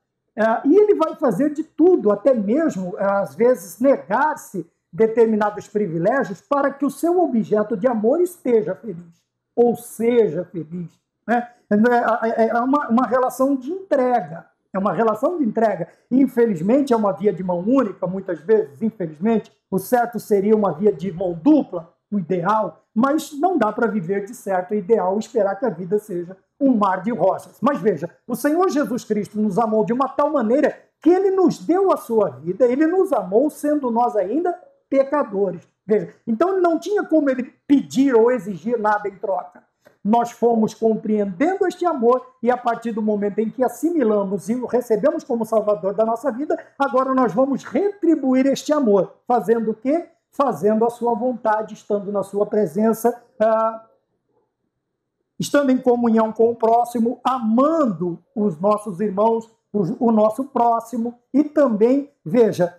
E ele vai fazer de tudo, até mesmo, às vezes, negar-se determinados privilégios para que o seu objeto de amor esteja feliz, ou seja feliz. Né? É uma relação de entrega. É uma relação de entrega. Infelizmente, é uma via de mão única, muitas vezes, infelizmente. O certo seria uma via de mão dupla, o ideal, mas não dá para viver de certo ideal e esperar que a vida seja um mar de rosas. Mas veja, o Senhor Jesus Cristo nos amou de uma tal maneira que ele nos deu a sua vida, ele nos amou sendo nós ainda pecadores. Veja, então não tinha como ele pedir ou exigir nada em troca. Nós fomos compreendendo este amor e a partir do momento em que assimilamos e o recebemos como Salvador da nossa vida, agora nós vamos retribuir este amor. Fazendo o quê? Fazendo a sua vontade, estando na sua presença, estando em comunhão com o próximo, amando os nossos irmãos, o nosso próximo e também, veja,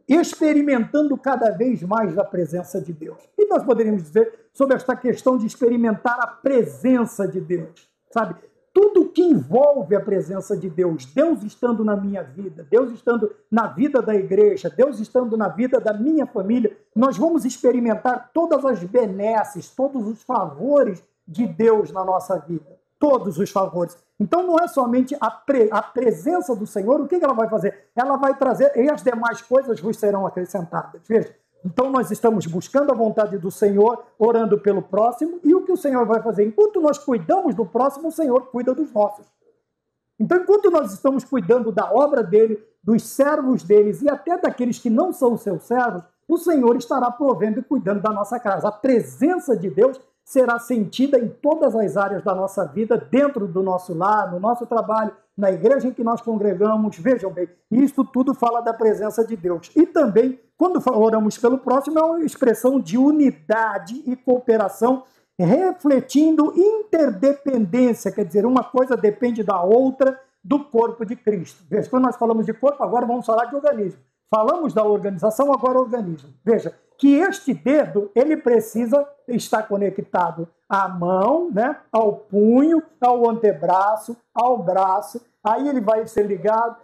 experimentando cada vez mais da presença de Deus. E nós poderíamos dizer sobre esta questão de experimentar a presença de Deus, sabe? Tudo que envolve a presença de Deus, Deus estando na minha vida, Deus estando na vida da igreja, Deus estando na vida da minha família, nós vamos experimentar todas as benesses, todos os favores de Deus na nossa vida. Todos os favores. Então não é somente a presença do Senhor, o que ela vai fazer? Ela vai trazer, e as demais coisas vos serão acrescentadas. Veja, então nós estamos buscando a vontade do Senhor, orando pelo próximo, e o que o Senhor vai fazer? Enquanto nós cuidamos do próximo, o Senhor cuida dos nossos. Então, enquanto nós estamos cuidando da obra dele, dos servos deles e até daqueles que não são seus servos, o Senhor estará provendo e cuidando da nossa casa. A presença de Deus será sentida em todas as áreas da nossa vida, dentro do nosso lar, no nosso trabalho, na igreja em que nós congregamos. Vejam bem, isto tudo fala da presença de Deus. E também, quando oramos pelo próximo, é uma expressão de unidade e cooperação, refletindo interdependência, quer dizer, uma coisa depende da outra, do corpo de Cristo. Veja, quando nós falamos de corpo, agora vamos falar de organismo. Falamos da organização, agora organismo. Veja, que este dedo, ele precisa estar conectado à mão, né, ao punho, ao antebraço, ao braço, aí ele vai ser ligado,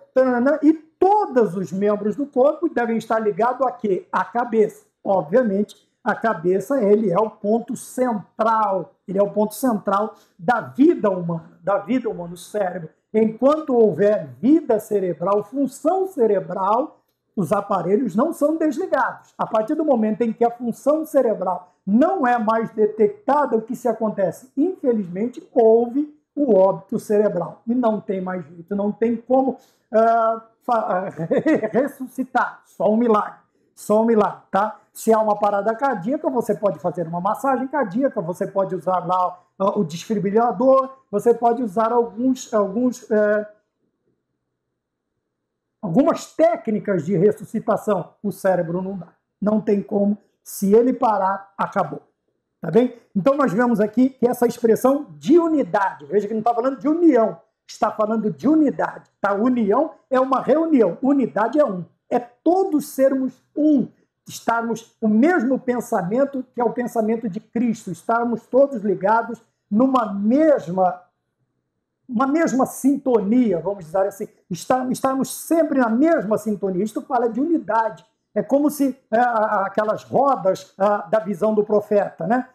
e todos os membros do corpo devem estar ligados a quê? À cabeça. Obviamente, a cabeça, ele é o ponto central, ele é o ponto central da vida humana, o cérebro. Enquanto houver vida cerebral, função cerebral, os aparelhos não são desligados. A partir do momento em que a função cerebral não é mais detectada, o que se acontece? Infelizmente, houve o óbito cerebral. E não tem mais jeito, não tem como ressuscitar. Só um milagre. Só um milagre, tá? Se há uma parada cardíaca, você pode fazer uma massagem cardíaca, você pode usar lá o desfibrilador, você pode usar algumas técnicas de ressuscitação. O cérebro não dá. Não tem como. Se ele parar, acabou. Tá bem? Então nós vemos aqui que essa expressão de unidade, veja que não está falando de união, está falando de unidade. Tá? União é uma reunião, unidade é um. É todos sermos um, estarmos o mesmo pensamento que é o pensamento de Cristo, estarmos todos ligados numa mesma sintonia, vamos dizer assim, estarmos sempre na mesma sintonia. Isto fala de unidade. É como se aquelas rodas da visão do profeta, né?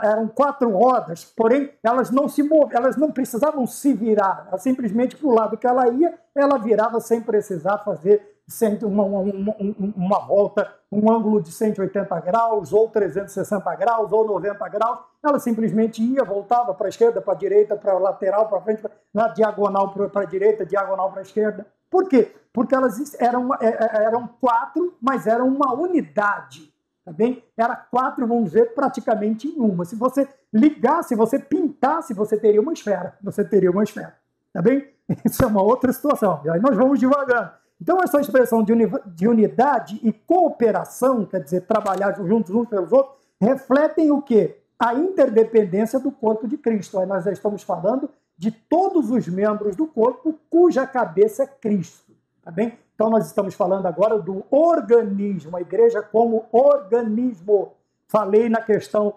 Eram 4 rodas, porém elas não se moviam, elas não precisavam se virar. Ela simplesmente para o lado que ela ia, ela virava sem precisar fazer uma volta, um ângulo de 180 graus, ou 360 graus, ou 90 graus. Ela simplesmente ia, voltava para a esquerda, para a direita, para a lateral, para a frente, na diagonal para a direita, diagonal para a esquerda. Por quê? Porque elas eram 4, mas eram uma unidade. Tá bem? Era 4, vamos dizer, praticamente em uma. Se você ligasse, se você pintasse, você teria uma esfera. Você teria uma esfera. Tá bem? Isso é uma outra situação. E aí nós vamos devagando. Então, essa expressão de unidade e cooperação, quer dizer, trabalhar juntos uns pelos outros, refletem o quê? A interdependência do corpo de Cristo. Aí nós já estamos falando de todos os membros do corpo cuja cabeça é Cristo, tá bem? Então nós estamos falando agora do organismo, a igreja como organismo. Falei na questão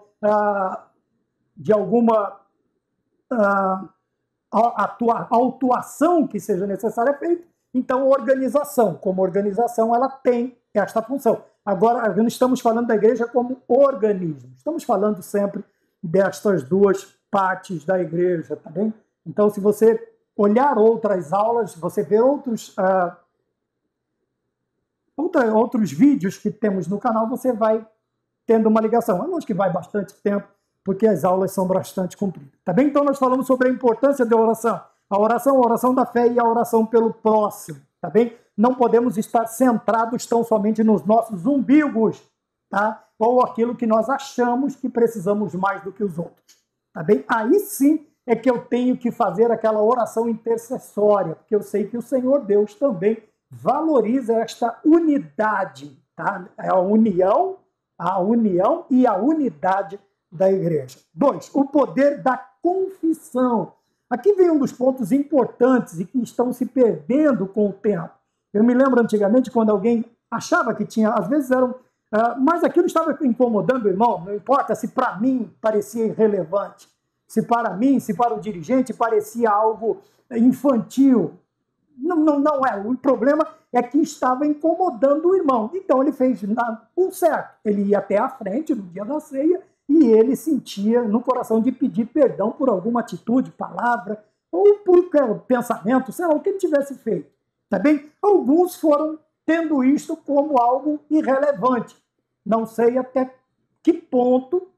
de alguma autuação que seja necessária feita. Então, organização, como organização, ela tem esta função. Agora, não estamos falando da igreja como organismo. Estamos falando sempre destas duas partes da igreja, tá bem? Então, se você olhar outras aulas, você vê outros vídeos que temos no canal, você vai tendo uma ligação. É lógico que vai bastante tempo, porque as aulas são bastante compridas. Tá bem? Então, nós falamos sobre a importância da oração. A oração da fé e a oração pelo próximo. Tá bem? Não podemos estar centrados tão somente nos nossos umbigos, tá? Ou aquilo que nós achamos que precisamos mais do que os outros. Tá bem? Aí sim é que eu tenho que fazer aquela oração intercessória, porque eu sei que o Senhor Deus também valoriza esta unidade, tá? A união e a unidade da igreja. 2, o poder da confissão. Aqui vem um dos pontos importantes e que estão se perdendo com o tempo. Eu me lembro antigamente quando alguém achava que tinha, às vezes eram, mas aquilo estava incomodando o irmão, não importa se para mim parecia irrelevante, se para mim, se para o dirigente parecia algo infantil. Não é. O problema é que estava incomodando o irmão. Então ele fez o certo. Ele ia até a frente no dia da ceia e ele sentia no coração de pedir perdão por alguma atitude, palavra, ou por pensamento, sei lá, o que ele tivesse feito. Tá bem? Alguns foram tendo isto como algo irrelevante. Não sei até que ponto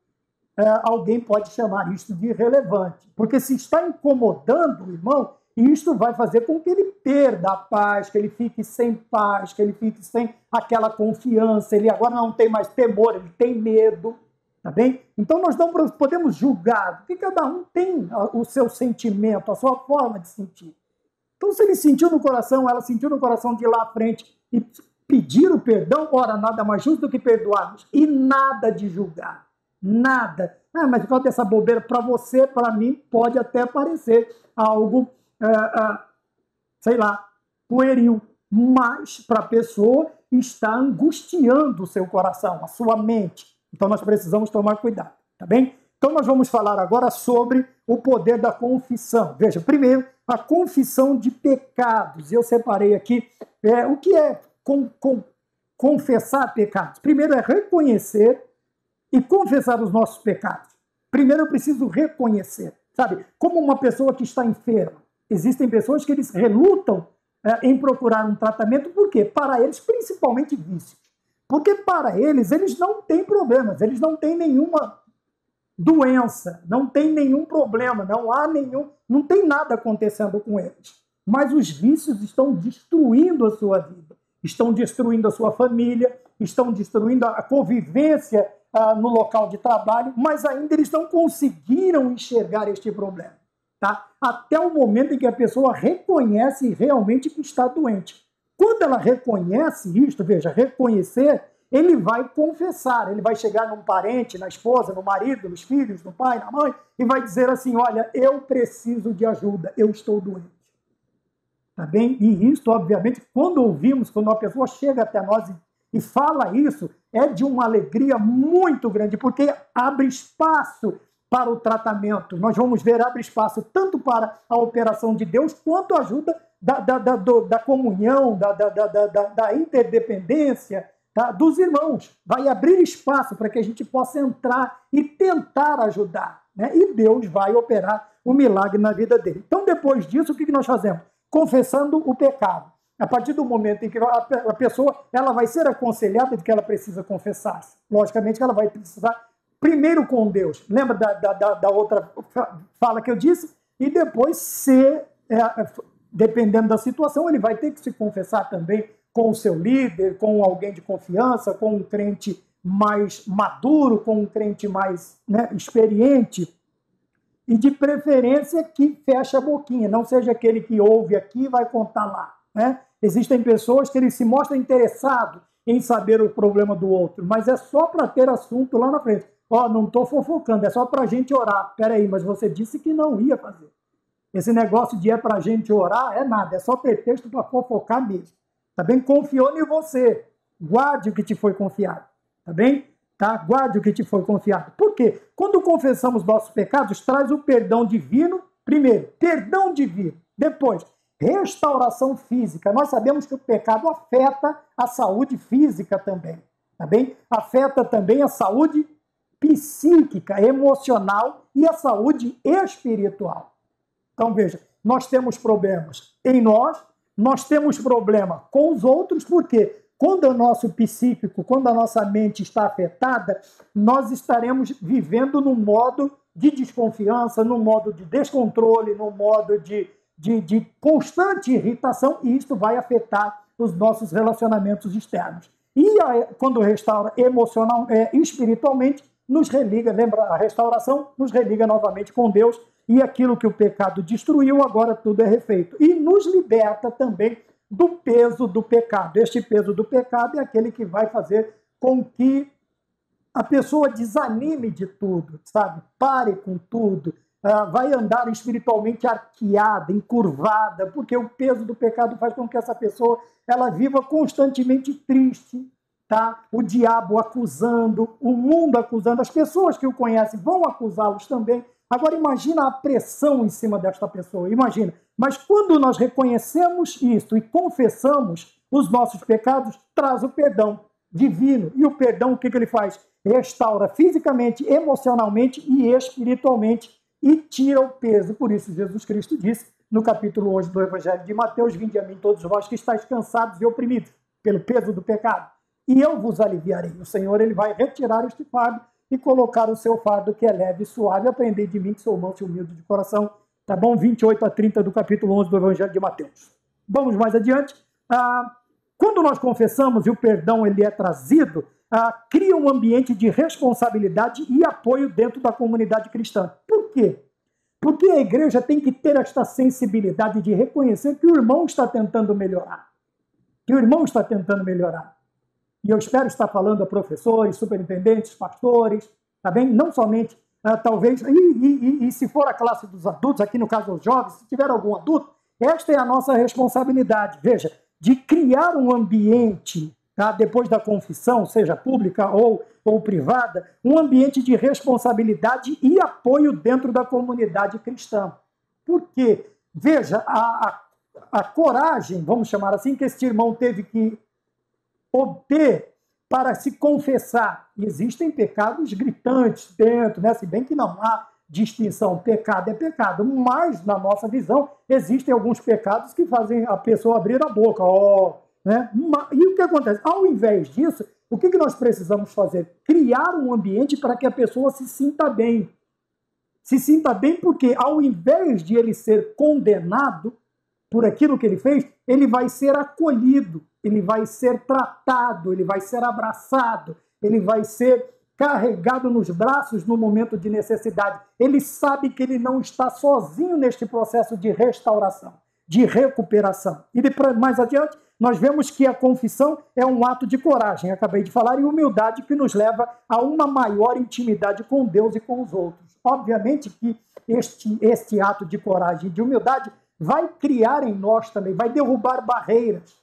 alguém pode chamar isto de irrelevante. Porque se está incomodando o irmão, isto vai fazer com que ele perda a paz, que ele fique sem paz, que ele fique sem aquela confiança, ele agora não tem mais temor, ele tem medo. Tá bem? Então nós não podemos julgar, porque cada um tem o seu sentimento, a sua forma de sentir. Então se ele sentiu no coração, ela sentiu no coração de ir lá à frente e pedir o perdão, ora, nada mais justo do que perdoarmos. E nada de julgar, nada. Mas por causa dessa bobeira, para você, para mim, pode até parecer algo, sei lá, pueril, mas para a pessoa está angustiando o seu coração, a sua mente. Então nós precisamos tomar cuidado, tá bem? Então nós vamos falar agora sobre o poder da confissão. Veja, primeiro, a confissão de pecados. Eu separei aqui o que é confessar pecados. Primeiro é reconhecer e confessar os nossos pecados. Primeiro eu preciso reconhecer, sabe? Como uma pessoa que está enferma. Existem pessoas que eles relutam em procurar um tratamento, por quê? Para eles, principalmente vícios. Porque para eles não têm problemas, eles não têm nenhuma doença, não tem nenhum problema, não tem nada acontecendo com eles. Mas os vícios estão destruindo a sua vida, estão destruindo a sua família, estão destruindo a convivência no local de trabalho, mas ainda eles não conseguiram enxergar este problema. Tá? Até o momento em que a pessoa reconhece realmente que está doente. Quando ela reconhece isto, veja, reconhecer, ele vai confessar, ele vai chegar num parente, na esposa, no marido, nos filhos, no pai, na mãe, e vai dizer assim, olha, eu preciso de ajuda, eu estou doente. Tá bem? E isso, obviamente, quando ouvimos, quando uma pessoa chega até nós e fala isso, é de uma alegria muito grande, porque abre espaço para o tratamento. Nós vamos ver, abre espaço tanto para a operação de Deus, quanto a ajuda da comunhão, da interdependência, tá? Dos irmãos. Vai abrir espaço para que a gente possa entrar e tentar ajudar, né? E Deus vai operar o milagre na vida dele. Então, depois disso, o que nós fazemos? Confessando o pecado. A partir do momento em que a pessoa ela vai ser aconselhada de que ela precisa confessar-se. Logicamente que ela vai precisar primeiro com Deus. Lembra da outra fala que eu disse? E depois, dependendo da situação, ele vai ter que se confessar também com o seu líder, com alguém de confiança, com um crente mais maduro, com um crente mais experiente. E de preferência que feche a boquinha, não seja aquele que ouve aqui e vai contar lá. Né? Existem pessoas que eles se mostram interessados em saber o problema do outro, mas é só para ter assunto lá na frente. Ó, não estou fofocando, é só para a gente orar. Peraí, mas você disse que não ia fazer. Esse negócio de é para a gente orar é nada, é só pretexto para fofocar mesmo. Tá bem? Confiou em você. Guarde o que te foi confiado. Tá bem? Tá? Guarde o que te foi confiado. Por quê? Quando confessamos nossos pecados, traz o perdão divino. Primeiro, perdão divino. Depois, restauração física. Nós sabemos que o pecado afeta a saúde física também. Tá bem? Afeta também a saúde psíquica, emocional e a saúde espiritual. Então, veja, nós temos problemas em nós temos problema com os outros, porque quando o nosso psíquico, quando a nossa mente está afetada, nós estaremos vivendo num modo de desconfiança, num modo de descontrole, num modo de constante irritação, e isso vai afetar os nossos relacionamentos externos. E quando restaura emocional, espiritualmente, nos religa, lembra, a restauração nos religa novamente com Deus, e aquilo que o pecado destruiu, agora tudo é refeito. E nos liberta também do peso do pecado. Este peso do pecado é aquele que vai fazer com que a pessoa desanime de tudo, sabe? Pare com tudo, vai andar espiritualmente arqueada, encurvada, porque o peso do pecado faz com que essa pessoa ela viva constantemente triste, tá? O diabo acusando, o mundo acusando, as pessoas que o conhecem vão acusá-los também. Agora imagina a pressão em cima desta pessoa, imagina. Mas quando nós reconhecemos isso e confessamos os nossos pecados, traz o perdão divino. E o perdão, o que ele faz? Restaura fisicamente, emocionalmente e espiritualmente e tira o peso. Por isso Jesus Cristo disse no capítulo 11 do Evangelho de Mateus: vinde a mim todos vós que estáis cansados e oprimidos pelo peso do pecado, e eu vos aliviarei. O Senhor ele vai retirar este fardo e colocar o seu fardo que é leve e suave. Aprendei de mim que sou manso e humilde de coração. Tá bom? 28 a 30 do capítulo 11 do Evangelho de Mateus. Vamos mais adiante. Quando nós confessamos e o perdão ele é trazido, cria um ambiente de responsabilidade e apoio dentro da comunidade cristã. Por quê? Porque a igreja tem que ter esta sensibilidade de reconhecer que o irmão está tentando melhorar. Que o irmão está tentando melhorar. E eu espero estar falando a professores, superintendentes, pastores, tá bem? Não somente, talvez, e se for a classe dos adultos, aqui no caso os jovens, se tiver algum adulto, esta é a nossa responsabilidade, veja, de criar um ambiente, tá? Depois da confissão, seja pública ou privada, um ambiente de responsabilidade e apoio dentro da comunidade cristã. Por quê? Veja, a coragem, vamos chamar assim, que este irmão teve que obter para se confessar. Existem pecados gritantes dentro, né? Se bem que não há distinção, pecado é pecado, mas na nossa visão existem alguns pecados que fazem a pessoa abrir a boca, né? E o que acontece? Ao invés disso, o que nós precisamos fazer? Criar um ambiente para que a pessoa se sinta bem. Se sinta bem porque ao invés de ele ser condenado por aquilo que ele fez, ele vai ser acolhido, ele vai ser tratado, ele vai ser abraçado, ele vai ser carregado nos braços no momento de necessidade. Ele sabe que ele não está sozinho neste processo de restauração, de recuperação. E depois, mais adiante, nós vemos que a confissão é um ato de coragem, acabei de falar, e humildade que nos leva a uma maior intimidade com Deus e com os outros. Obviamente que este ato de coragem e de humildade vai criar em nós também, vai derrubar barreiras.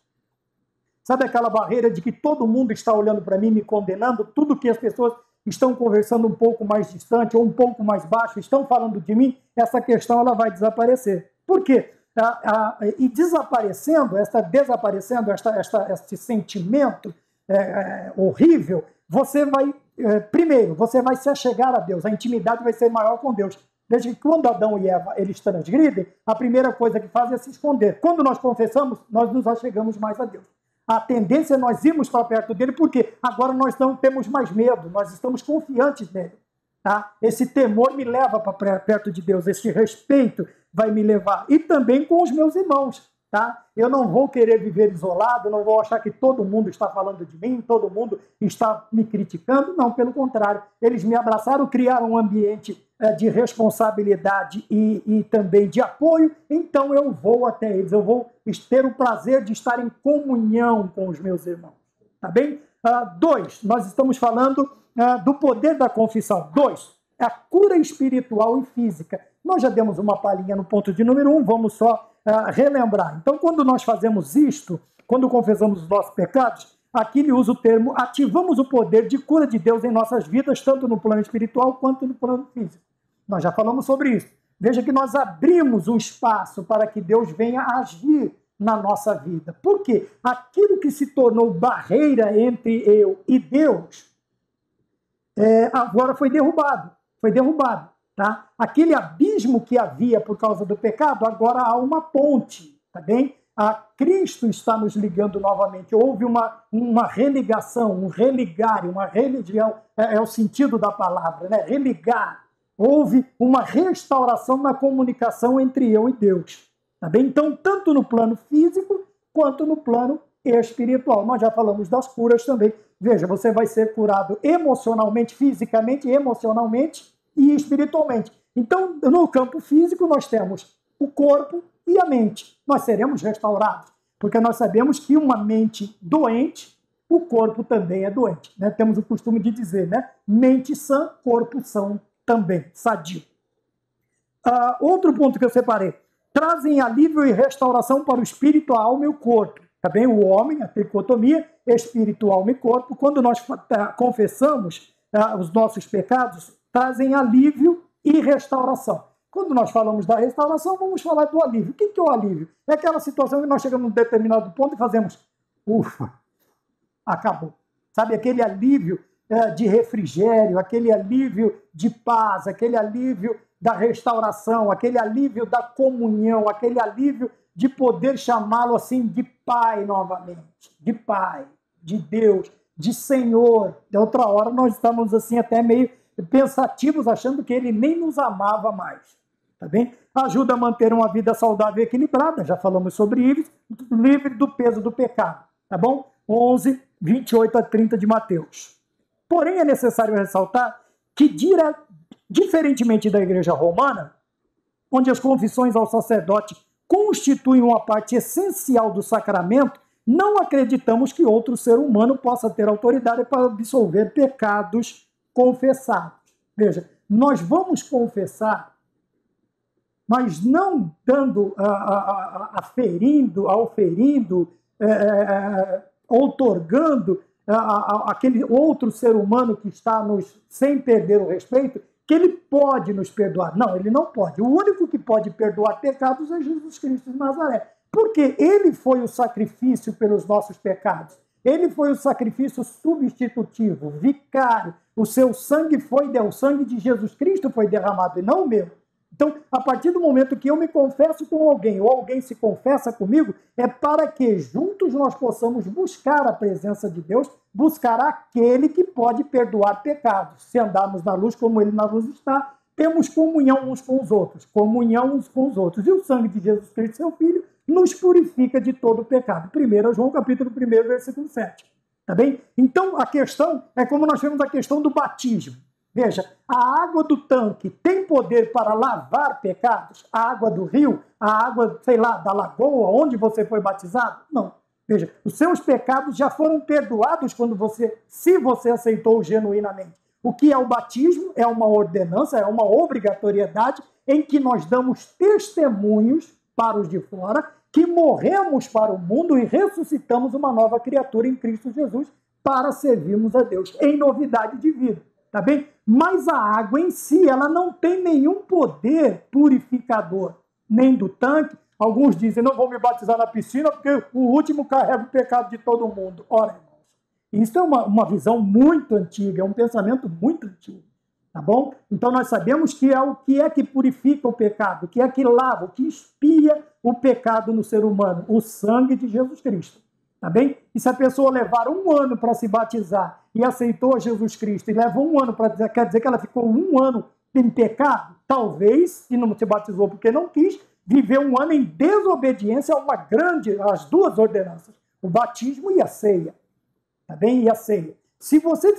Sabe aquela barreira de que todo mundo está olhando para mim, me condenando? Tudo que as pessoas estão conversando um pouco mais distante ou um pouco mais baixo, estão falando de mim, essa questão ela vai desaparecer. Por quê? E desaparecendo este sentimento horrível, você vai, primeiro, você vai se achegar a Deus, a intimidade vai ser maior com Deus. Veja que quando Adão e Eva eles transgridem, a primeira coisa que fazem é se esconder. Quando nós confessamos, nós nos achegamos mais a Deus. A tendência é nós irmos para perto dele, porque agora nós não temos mais medo, nós estamos confiantes nele. Tá? Esse temor me leva para perto de Deus, esse respeito vai me levar. E também com os meus irmãos. Tá? Eu não vou querer viver isolado, não vou achar que todo mundo está falando de mim, todo mundo está me criticando. Não, pelo contrário. Eles me abraçaram, criaram um ambiente de responsabilidade e também de apoio, então eu vou até eles, eu vou ter o prazer de estar em comunhão com os meus irmãos. Tá bem? Dois, nós estamos falando do poder da confissão. Dois, a cura espiritual e física. Nós já demos uma palhinha no ponto de número 1, vamos só relembrar. Então, quando nós fazemos isto, quando confessamos os nossos pecados, aqui ele usa o termo, ativamos o poder de cura de Deus em nossas vidas, tanto no plano espiritual quanto no plano físico. Nós já falamos sobre isso. Veja que nós abrimos um espaço para que Deus venha agir na nossa vida. Por quê? Aquilo que se tornou barreira entre eu e Deus, agora foi derrubado. Foi derrubado. Tá? Aquele abismo que havia por causa do pecado, agora há uma ponte. Tá bem? Cristo está nos ligando novamente. Houve uma religação, um religar, uma religião, é o sentido da palavra, né? Religar. Houve uma restauração na comunicação entre eu e Deus. Tá bem? Então, tanto no plano físico quanto no plano espiritual. Nós já falamos das curas também. Veja, você vai ser curado emocionalmente, fisicamente, emocionalmente e espiritualmente. Então, no campo físico, nós temos o corpo e a mente. Nós seremos restaurados, porque nós sabemos que uma mente doente, o corpo também é doente. Né? Temos o costume de dizer, né? Mente sã, corpo são também, sadio. Outro ponto que eu separei. Trazem alívio e restauração para o espírito, a alma e o corpo. Também o homem, a tricotomia, espírito, alma e corpo. Quando nós confessamos os nossos pecados, trazem alívio e restauração. Quando nós falamos da restauração, vamos falar do alívio. O que é o alívio? É aquela situação que nós chegamos num determinado ponto e fazemos, ufa, acabou. Sabe, aquele alívio de refrigério, aquele alívio de paz, aquele alívio da restauração, aquele alívio da comunhão, aquele alívio de poder chamá-lo assim de Pai novamente, de Pai, de Deus, de Senhor. De outra hora nós estamos assim até meio pensativos, achando que ele nem nos amava mais. Tá bem? Ajuda a manter uma vida saudável e equilibrada, já falamos sobre isso, livre do peso do pecado. Tá bom? 11, 28 a 30 de Mateus. Porém, é necessário ressaltar que, diferentemente da Igreja Romana, onde as confissões ao sacerdote constituem uma parte essencial do sacramento, não acreditamos que outro ser humano possa ter autoridade para absolver pecados confessados. Veja, nós vamos confessar, mas não dando, auferindo, outorgando aquele outro ser humano que está sem perder o respeito, que ele pode nos perdoar. Não, ele não pode. O único que pode perdoar pecados é Jesus Cristo de Nazaré. Porque ele foi o sacrifício pelos nossos pecados. Ele foi o sacrifício substitutivo, vicário. O seu sangue o sangue de Jesus Cristo foi derramado e não o meu. Então, a partir do momento que eu me confesso com alguém ou alguém se confessa comigo, é para que juntos nós possamos buscar a presença de Deus, buscar aquele que pode perdoar pecados. Se andarmos na luz como ele na luz está, temos comunhão uns com os outros. Comunhão uns com os outros. E o sangue de Jesus Cristo, seu Filho, nos purifica de todo o pecado. 1 João capítulo 1, versículo 7. Tá bem? Então, a questão é como nós temos a questão do batismo. Veja, a água do tanque tem poder para lavar pecados? A água do rio? A água, sei lá, da lagoa, onde você foi batizado? Não. Veja, os seus pecados já foram perdoados se você aceitou genuinamente. O que é o batismo? É uma ordenança, é uma obrigatoriedade em que nós damos testemunhos para os de fora que morremos para o mundo e ressuscitamos uma nova criatura em Cristo Jesus para servirmos a Deus em novidade de vida. Tá bem? Mas a água em si, ela não tem nenhum poder purificador, nem do tanque. Alguns dizem, não vou me batizar na piscina porque o último carrega o pecado de todo mundo. Ora, irmãos, isso é uma visão muito antiga, é um pensamento muito antigo. Tá bom? Então nós sabemos que é o que purifica o pecado, o que é que lava, o que expia o pecado no ser humano, o sangue de Jesus Cristo. Tá bem? E se a pessoa levar 1 ano para se batizar e aceitou Jesus Cristo e leva 1 ano para dizer, quer dizer que ela ficou 1 ano em pecado? Talvez, se não se batizou porque não quis, viveu 1 ano em desobediência às 2 ordenanças, o batismo e a ceia. Tá bem? E a ceia. Se você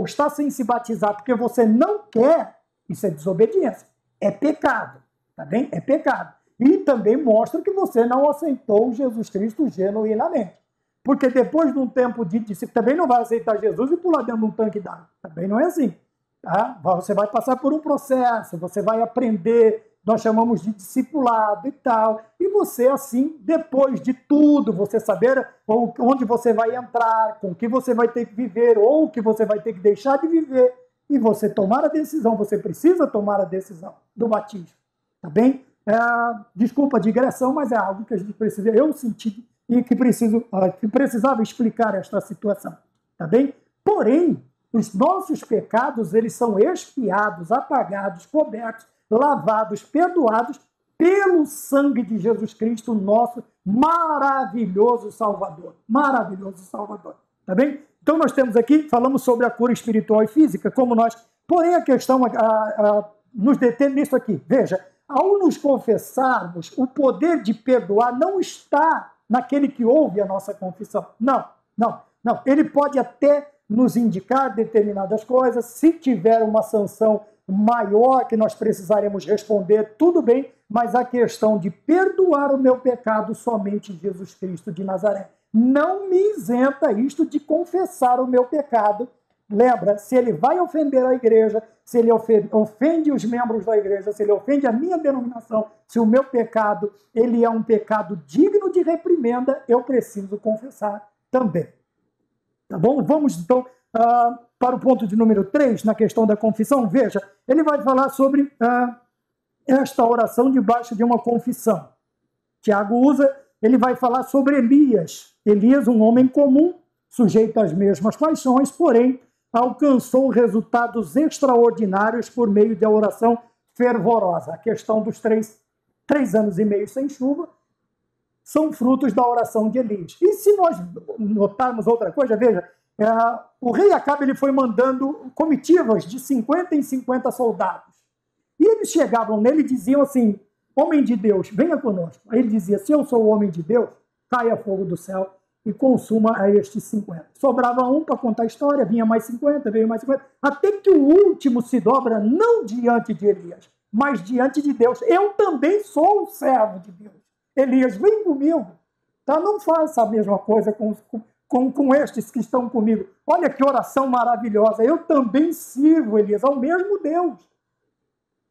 está sem se batizar porque você não quer, isso é desobediência. É pecado. Tá bem? É pecado. E também mostra que você não aceitou Jesus Cristo genuinamente. Porque depois de um tempo de discípulo, também não vai aceitar Jesus e pular dentro de um tanque d'água. Também não é assim. Tá? Você vai passar por um processo, você vai aprender, nós chamamos de discipulado e tal. E você, assim, depois de tudo, você saber onde você vai entrar, com o que você vai ter que viver, ou o que você vai ter que deixar de viver, e você tomar a decisão, você precisa tomar a decisão do batismo. Tá bem? Desculpa a digressão, mas é algo que a gente precisa, eu senti e que precisava explicar esta situação. Tá bem? Porém, os nossos pecados, eles são expiados, apagados, cobertos, lavados, perdoados pelo sangue de Jesus Cristo, nosso maravilhoso Salvador. Maravilhoso Salvador. Tá bem? Então nós temos aqui, falamos sobre a cura espiritual e física, porém a questão nos detém nisso aqui. Veja, ao nos confessarmos, o poder de perdoar não está naquele que ouve a nossa confissão. Não. Ele pode até nos indicar determinadas coisas, se tiver uma sanção maior que nós precisaremos responder, tudo bem, mas a questão de perdoar o meu pecado somente Jesus Cristo de Nazaré. Não me isenta isto de confessar o meu pecado. Lembra, se ele vai ofender a igreja, se ele ofende os membros da igreja, se ele ofende a minha denominação, se o meu pecado ele é um pecado digno de reprimenda, eu preciso confessar também. Tá bom? Vamos então para o ponto de número 3, na questão da confissão. Veja, ele vai falar sobre esta oração debaixo de uma confissão. Tiago ele vai falar sobre Elias. Elias, um homem comum, sujeito às mesmas paixões, porém, alcançou resultados extraordinários por meio da oração fervorosa. A questão dos 3 anos e meio sem chuva são frutos da oração de Elias. E se nós notarmos outra coisa, veja, o rei Acabe ele foi mandando comitivas de 50 em 50 soldados. E eles chegavam nele e diziam assim, homem de Deus, venha conosco. Aí ele dizia, se eu sou o homem de Deus, caia fogo do céu e consuma a estes 50. Sobrava um para contar a história, vinha mais 50, veio mais 50, até que o último se dobra não diante de Elias, mas diante de Deus. Eu também sou um servo de Deus. Elias, vem comigo. Tá? Não faça a mesma coisa com estes que estão comigo. Olha que oração maravilhosa. Eu também sirvo, Elias, ao mesmo Deus.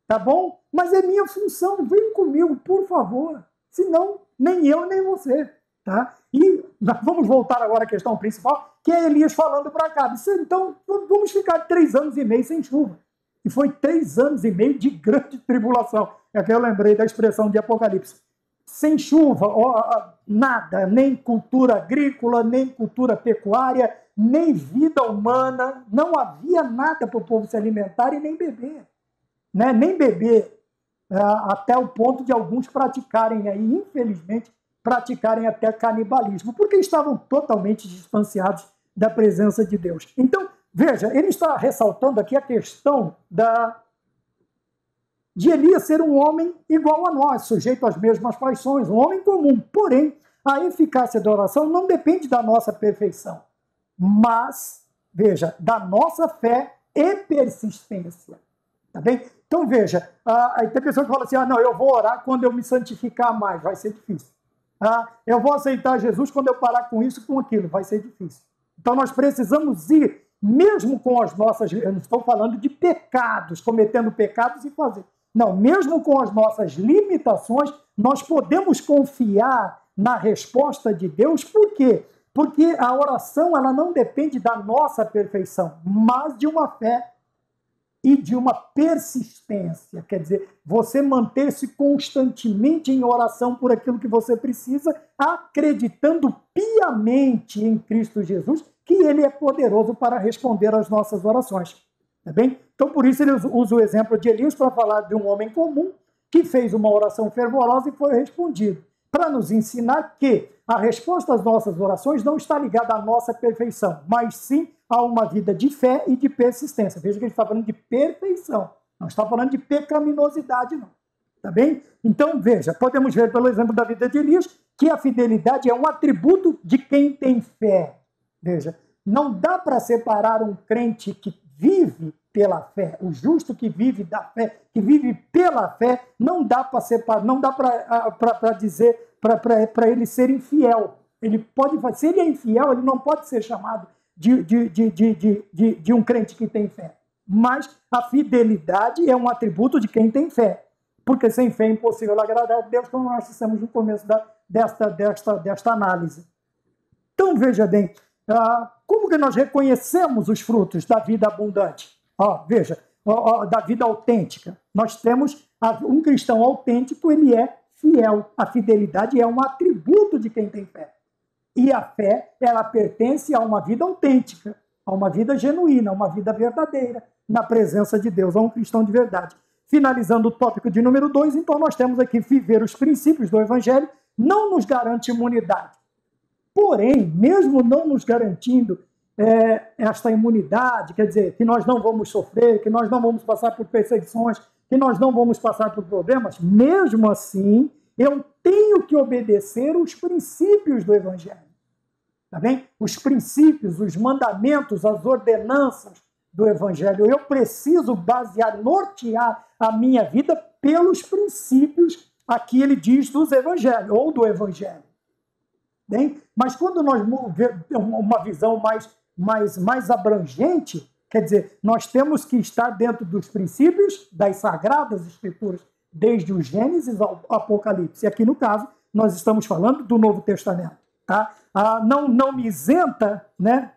Tá bom? Mas é minha função. Vem comigo, por favor. Senão, nem eu, nem você. Tá? E vamos voltar agora à questão principal, que é Elias falando para Acabe. Então, vamos ficar 3 anos e meio sem chuva. E foi 3 anos e meio de grande tribulação. É que eu lembrei da expressão de Apocalipse. Sem chuva, nada, nem cultura agrícola, nem cultura pecuária, nem vida humana. Não havia nada para o povo se alimentar e nem beber. Né? Nem beber, até o ponto de alguns praticarem aí, infelizmente, praticarem até canibalismo, porque estavam totalmente distanciados da presença de Deus. Então, veja, ele está ressaltando aqui a questão de Elias ser um homem igual a nós, sujeito às mesmas paixões, um homem comum. Porém, a eficácia da oração não depende da nossa perfeição, mas, veja, da nossa fé e persistência. Tá bem? Então, veja, aí tem pessoa que fala assim, não, eu vou orar quando eu me santificar mais, vai ser difícil. Eu vou aceitar Jesus quando eu parar com isso, com aquilo, vai ser difícil. Então nós precisamos ir, mesmo com as nossas, eu não estou falando de pecados, cometendo pecados e fazer. Não, mesmo com as nossas limitações, nós podemos confiar na resposta de Deus. Por quê? Porque a oração ela não depende da nossa perfeição, mas de uma fé e de uma persistência, quer dizer, você manter-se constantemente em oração por aquilo que você precisa, acreditando piamente em Cristo Jesus, que Ele é poderoso para responder às nossas orações. Tá bem? Então, por isso, ele usa o exemplo de Elias para falar de um homem comum que fez uma oração fervorosa e foi respondido, para nos ensinar que a resposta às nossas orações não está ligada à nossa perfeição, mas sim a uma vida de fé e de persistência. Veja que ele está falando de perfeição, não está falando de pecaminosidade, não. Tá bem? Então, veja, podemos ver pelo exemplo da vida de Elias que a fidelidade é um atributo de quem tem fé. Veja, não dá para separar um crente que vive pela fé, o justo que vive da fé, que vive pela fé, não dá para separar, não dá para dizer para ele ser infiel. Ele pode, se ele é infiel, ele não pode ser chamado de um crente que tem fé. Mas a fidelidade é um atributo de quem tem fé. Porque sem fé é impossível agradar a Deus, como nós dissemos no começo desta análise. Então, veja bem, como que nós reconhecemos os frutos da vida abundante? Veja, da vida autêntica. Nós temos um cristão autêntico, ele é fiel. A fidelidade é um atributo de quem tem fé. E a fé, ela pertence a uma vida autêntica, a uma vida genuína, a uma vida verdadeira, na presença de Deus, a um cristão de verdade. Finalizando o tópico de número 2, então nós temos aqui viver os princípios do Evangelho não nos garante imunidade. Porém, mesmo não nos garantindo esta imunidade, quer dizer, que nós não vamos sofrer, que nós não vamos passar por perseguições, que nós não vamos passar por problemas, mesmo assim, eu tenho que obedecer os princípios do Evangelho. Tá bem? Os princípios, os mandamentos, as ordenanças do Evangelho. Eu preciso nortear a minha vida pelos princípios, aqui ele diz, dos Evangelhos, ou do Evangelho. Bem? Mas quando nós vemos uma visão mais abrangente, quer dizer, nós temos que estar dentro dos princípios das Sagradas Escrituras, desde o Gênesis ao Apocalipse. E aqui, no caso, nós estamos falando do Novo Testamento. Tá? Não me isenta,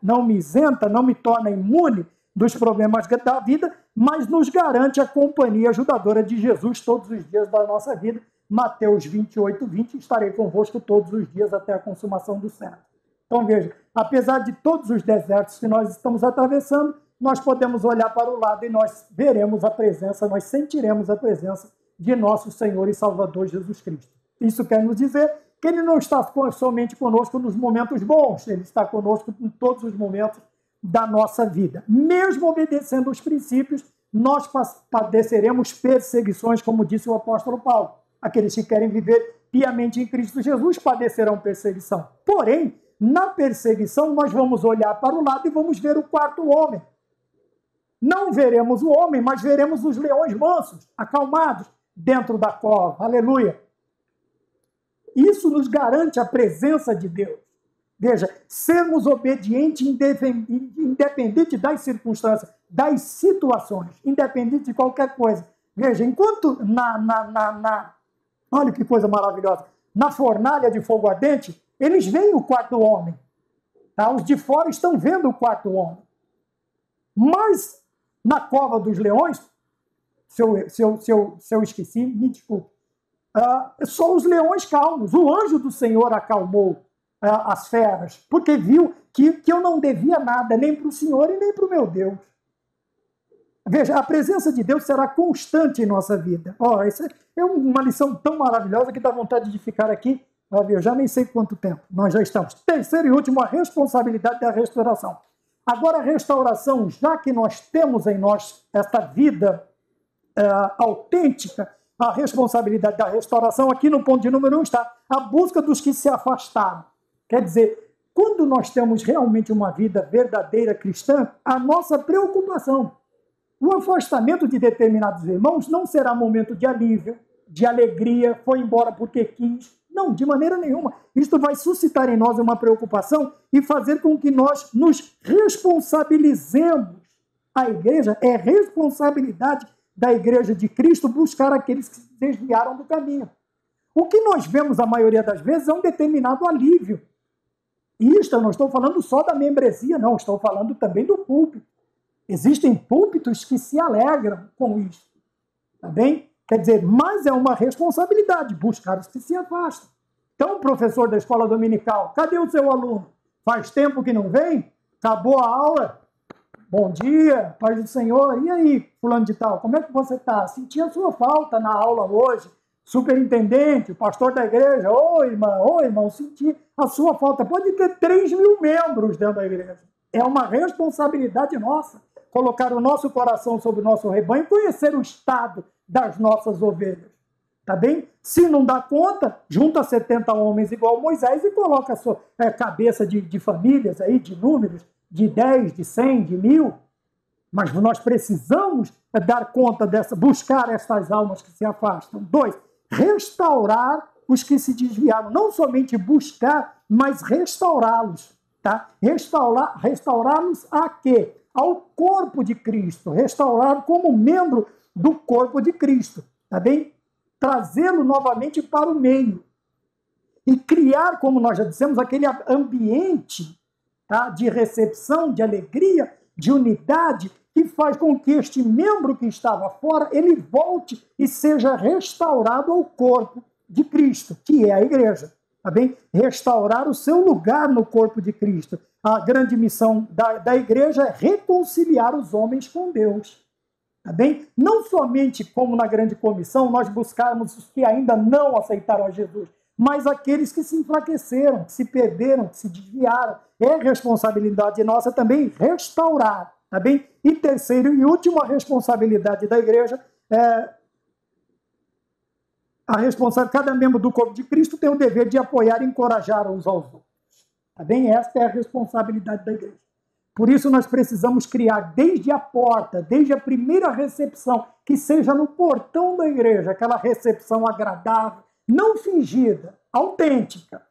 não me torna imune dos problemas da vida, mas nos garante a companhia ajudadora de Jesus todos os dias da nossa vida. Mateus 28:20, estarei convosco todos os dias até a consumação do século. Então veja, apesar de todos os desertos que nós estamos atravessando, nós podemos olhar para o lado e nós veremos a presença, nós sentiremos a presença de nosso Senhor e Salvador Jesus Cristo. Isso quer nos dizer que Ele não está somente conosco nos momentos bons, Ele está conosco em todos os momentos da nossa vida. Mesmo obedecendo os princípios, nós padeceremos perseguições, como disse o apóstolo Paulo. Aqueles que querem viver piamente em Cristo Jesus padecerão perseguição. Porém, na perseguição, nós vamos olhar para o lado e vamos ver o quarto homem. Não veremos o homem, mas veremos os leões mansos, acalmados, dentro da cova. Aleluia! Isso nos garante a presença de Deus. Veja, sermos obedientes independente das circunstâncias, das situações, independente de qualquer coisa. Veja, enquanto olha que coisa maravilhosa, na fornalha de fogo ardente, eles veem o quarto homem. Tá? Os de fora estão vendo o quarto homem. Mas na cova dos leões, se eu esqueci, me desculpe, só os leões calmos. O anjo do Senhor acalmou as feras, porque viu que eu não devia nada, nem para o Senhor e nem para o meu Deus. Veja, a presença de Deus será constante em nossa vida. Essa é uma lição tão maravilhosa que dá vontade de ficar aqui. Eu já nem sei quanto tempo nós já estamos. Terceiro e último, a responsabilidade da restauração. Agora, a restauração, já que nós temos em nós esta vida autêntica, a responsabilidade da restauração, aqui no ponto de número 1 está a busca dos que se afastaram. Quer dizer, quando nós temos realmente uma vida verdadeira cristã, a nossa preocupação, o afastamento de determinados irmãos não será momento de alívio, de alegria, foi embora porque quis. Não, de maneira nenhuma. Isto vai suscitar em nós uma preocupação e fazer com que nós nos responsabilizemos. A igreja é responsabilidade da igreja de Cristo buscar aqueles que se desviaram do caminho. O que nós vemos a maioria das vezes é um determinado alívio. E isto eu não estou falando só da membresia, não, estou falando também do púlpito. Existem púlpitos que se alegram com isso, tá bem? Quer dizer, mas é uma responsabilidade buscar os que se afastam. Então, professor da escola dominical, cadê o seu aluno? Faz tempo que não vem? Acabou a aula? Bom dia, paz do Senhor. E aí, fulano de tal, como é que você está? Senti a sua falta na aula hoje. Superintendente, pastor da igreja, oi irmão, senti a sua falta. Pode ter 3.000 membros dentro da igreja. É uma responsabilidade nossa colocar o nosso coração sobre o nosso rebanho e conhecer o estado das nossas ovelhas. Tá bem? Se não dá conta, junta 70 homens igual Moisés e coloca a sua cabeça de famílias aí, de números, de 10, de 100, de 1.000. Mas nós precisamos dar conta buscar estas almas que se afastam. 2, restaurar os que se desviaram. Não somente buscar mas restaurá-los, tá? Restaurá-los a quê? Ao corpo de Cristo, restaurar como membro do corpo de Cristo, tá bem? Trazê-lo novamente para o meio e criar, como nós já dissemos, aquele ambiente, tá, de recepção, de alegria, de unidade, que faz com que este membro que estava fora, ele volte e seja restaurado ao corpo de Cristo, que é a igreja, tá bem? Restaurar o seu lugar no corpo de Cristo. A grande missão da igreja é reconciliar os homens com Deus, tá bem? Não somente como na grande comissão nós buscarmos os que ainda não aceitaram a Jesus, mas aqueles que se enfraqueceram, que se perderam, que se desviaram. É responsabilidade nossa também restaurar, tá bem? E terceiro e última responsabilidade da igreja é a responsabilidade. Cada membro do corpo de Cristo tem o dever de apoiar e encorajar uns aos outros, tá bem? Esta é a responsabilidade da igreja. Por isso nós precisamos criar desde a porta, desde a primeira recepção, que seja no portão da igreja, aquela recepção agradável, não fingida, autêntica,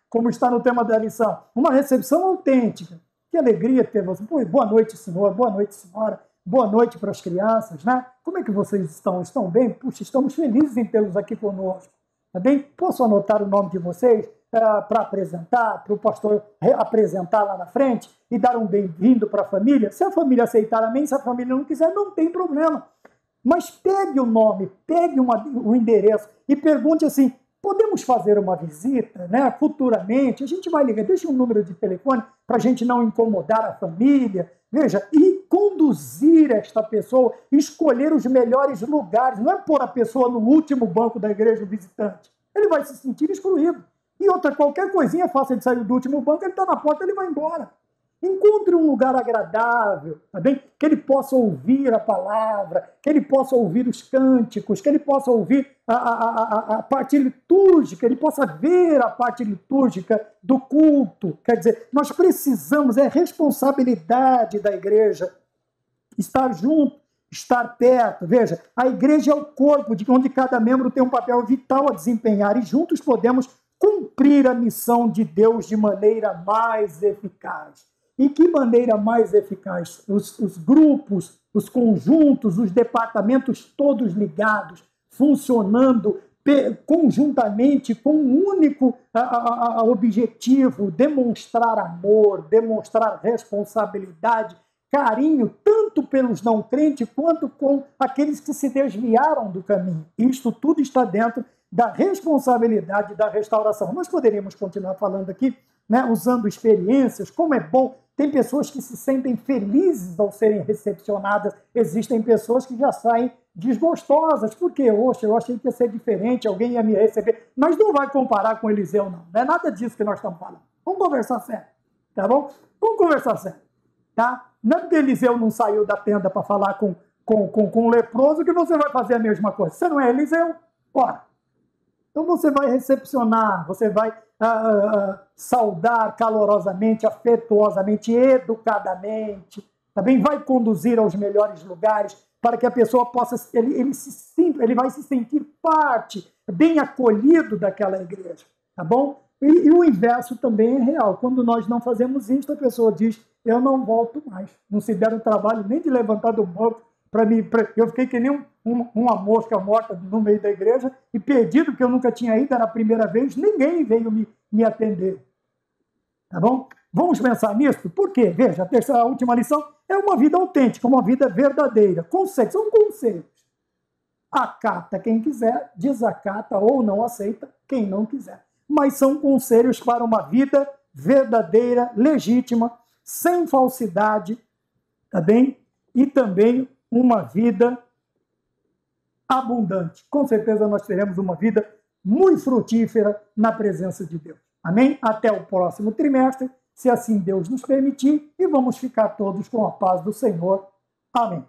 como está no tema da lição, uma recepção autêntica. Que alegria ter você. Boa noite, senhor, boa noite, senhora, boa noite para as crianças, né? Como é que vocês estão? Estão bem? Puxa, estamos felizes em tê-los aqui conosco, tá bem? Posso anotar o nome de vocês para apresentar, para o pastor apresentar lá na frente e dar um bem-vindo para a família? Se a família aceitar, amém. Se a família não quiser, não tem problema. Mas pegue o nome, pegue o endereço e pergunte assim, podemos fazer uma visita, né? Futuramente? A gente vai ligar, deixa um número de telefone para a gente não incomodar a família, veja, e conduzir esta pessoa, escolher os melhores lugares, não é pôr a pessoa no último banco da igreja, o visitante. Ele vai se sentir excluído. E outra, qualquer coisinha faça ele sair do último banco, ele está na porta, ele vai embora. Encontre um lugar agradável, tá bem? Que ele possa ouvir a palavra, que ele possa ouvir os cânticos, que ele possa ouvir a parte litúrgica, ele possa ver a parte litúrgica do culto. Quer dizer, nós precisamos, é responsabilidade da igreja estar junto, estar perto. Veja, a igreja é o corpo de onde cada membro tem um papel vital a desempenhar e juntos podemos cumprir a missão de Deus de maneira mais eficaz. E que maneira mais eficaz? Os grupos, os conjuntos, os departamentos todos ligados, funcionando conjuntamente com um único objetivo, demonstrar amor, demonstrar responsabilidade, carinho, tanto pelos não crentes quanto com aqueles que se desviaram do caminho. Isto tudo está dentro da responsabilidade da restauração. Nós poderíamos continuar falando aqui, né, usando experiências, como é bom. Tem pessoas que se sentem felizes ao serem recepcionadas, existem pessoas que já saem desgostosas, porque, oxe, eu achei que ia ser diferente, alguém ia me receber, mas não vai comparar com Eliseu, não é nada disso que nós estamos falando. Vamos conversar sério, tá bom? Vamos conversar sério, tá? Não é porque Eliseu não saiu da tenda para falar com um leproso que você vai fazer a mesma coisa. Você não é Eliseu? Ora, então você vai recepcionar, você vai saudar calorosamente, afetuosamente, educadamente, também vai conduzir aos melhores lugares para que a pessoa possa, ele vai se sentir parte, bem acolhido daquela igreja, tá bom? E o inverso também é real. Quando nós não fazemos isso, a pessoa diz, eu não volto mais. Não se deram trabalho nem de levantar do banco para mim. Eu fiquei que nem uma mosca morta no meio da igreja e perdido, porque eu nunca tinha ido, era a primeira vez, ninguém veio me atender. Tá bom? Vamos pensar nisso? Por quê? Veja, a última lição é uma vida autêntica, uma vida verdadeira. Conceitos, são conceitos. Acata quem quiser, desacata ou não aceita quem não quiser. Mas são conselhos para uma vida verdadeira, legítima, sem falsidade, tá bem? E também uma vida abundante. Com certeza nós teremos uma vida muito frutífera na presença de Deus. Amém? Até o próximo trimestre, se assim Deus nos permitir, e vamos ficar todos com a paz do Senhor. Amém.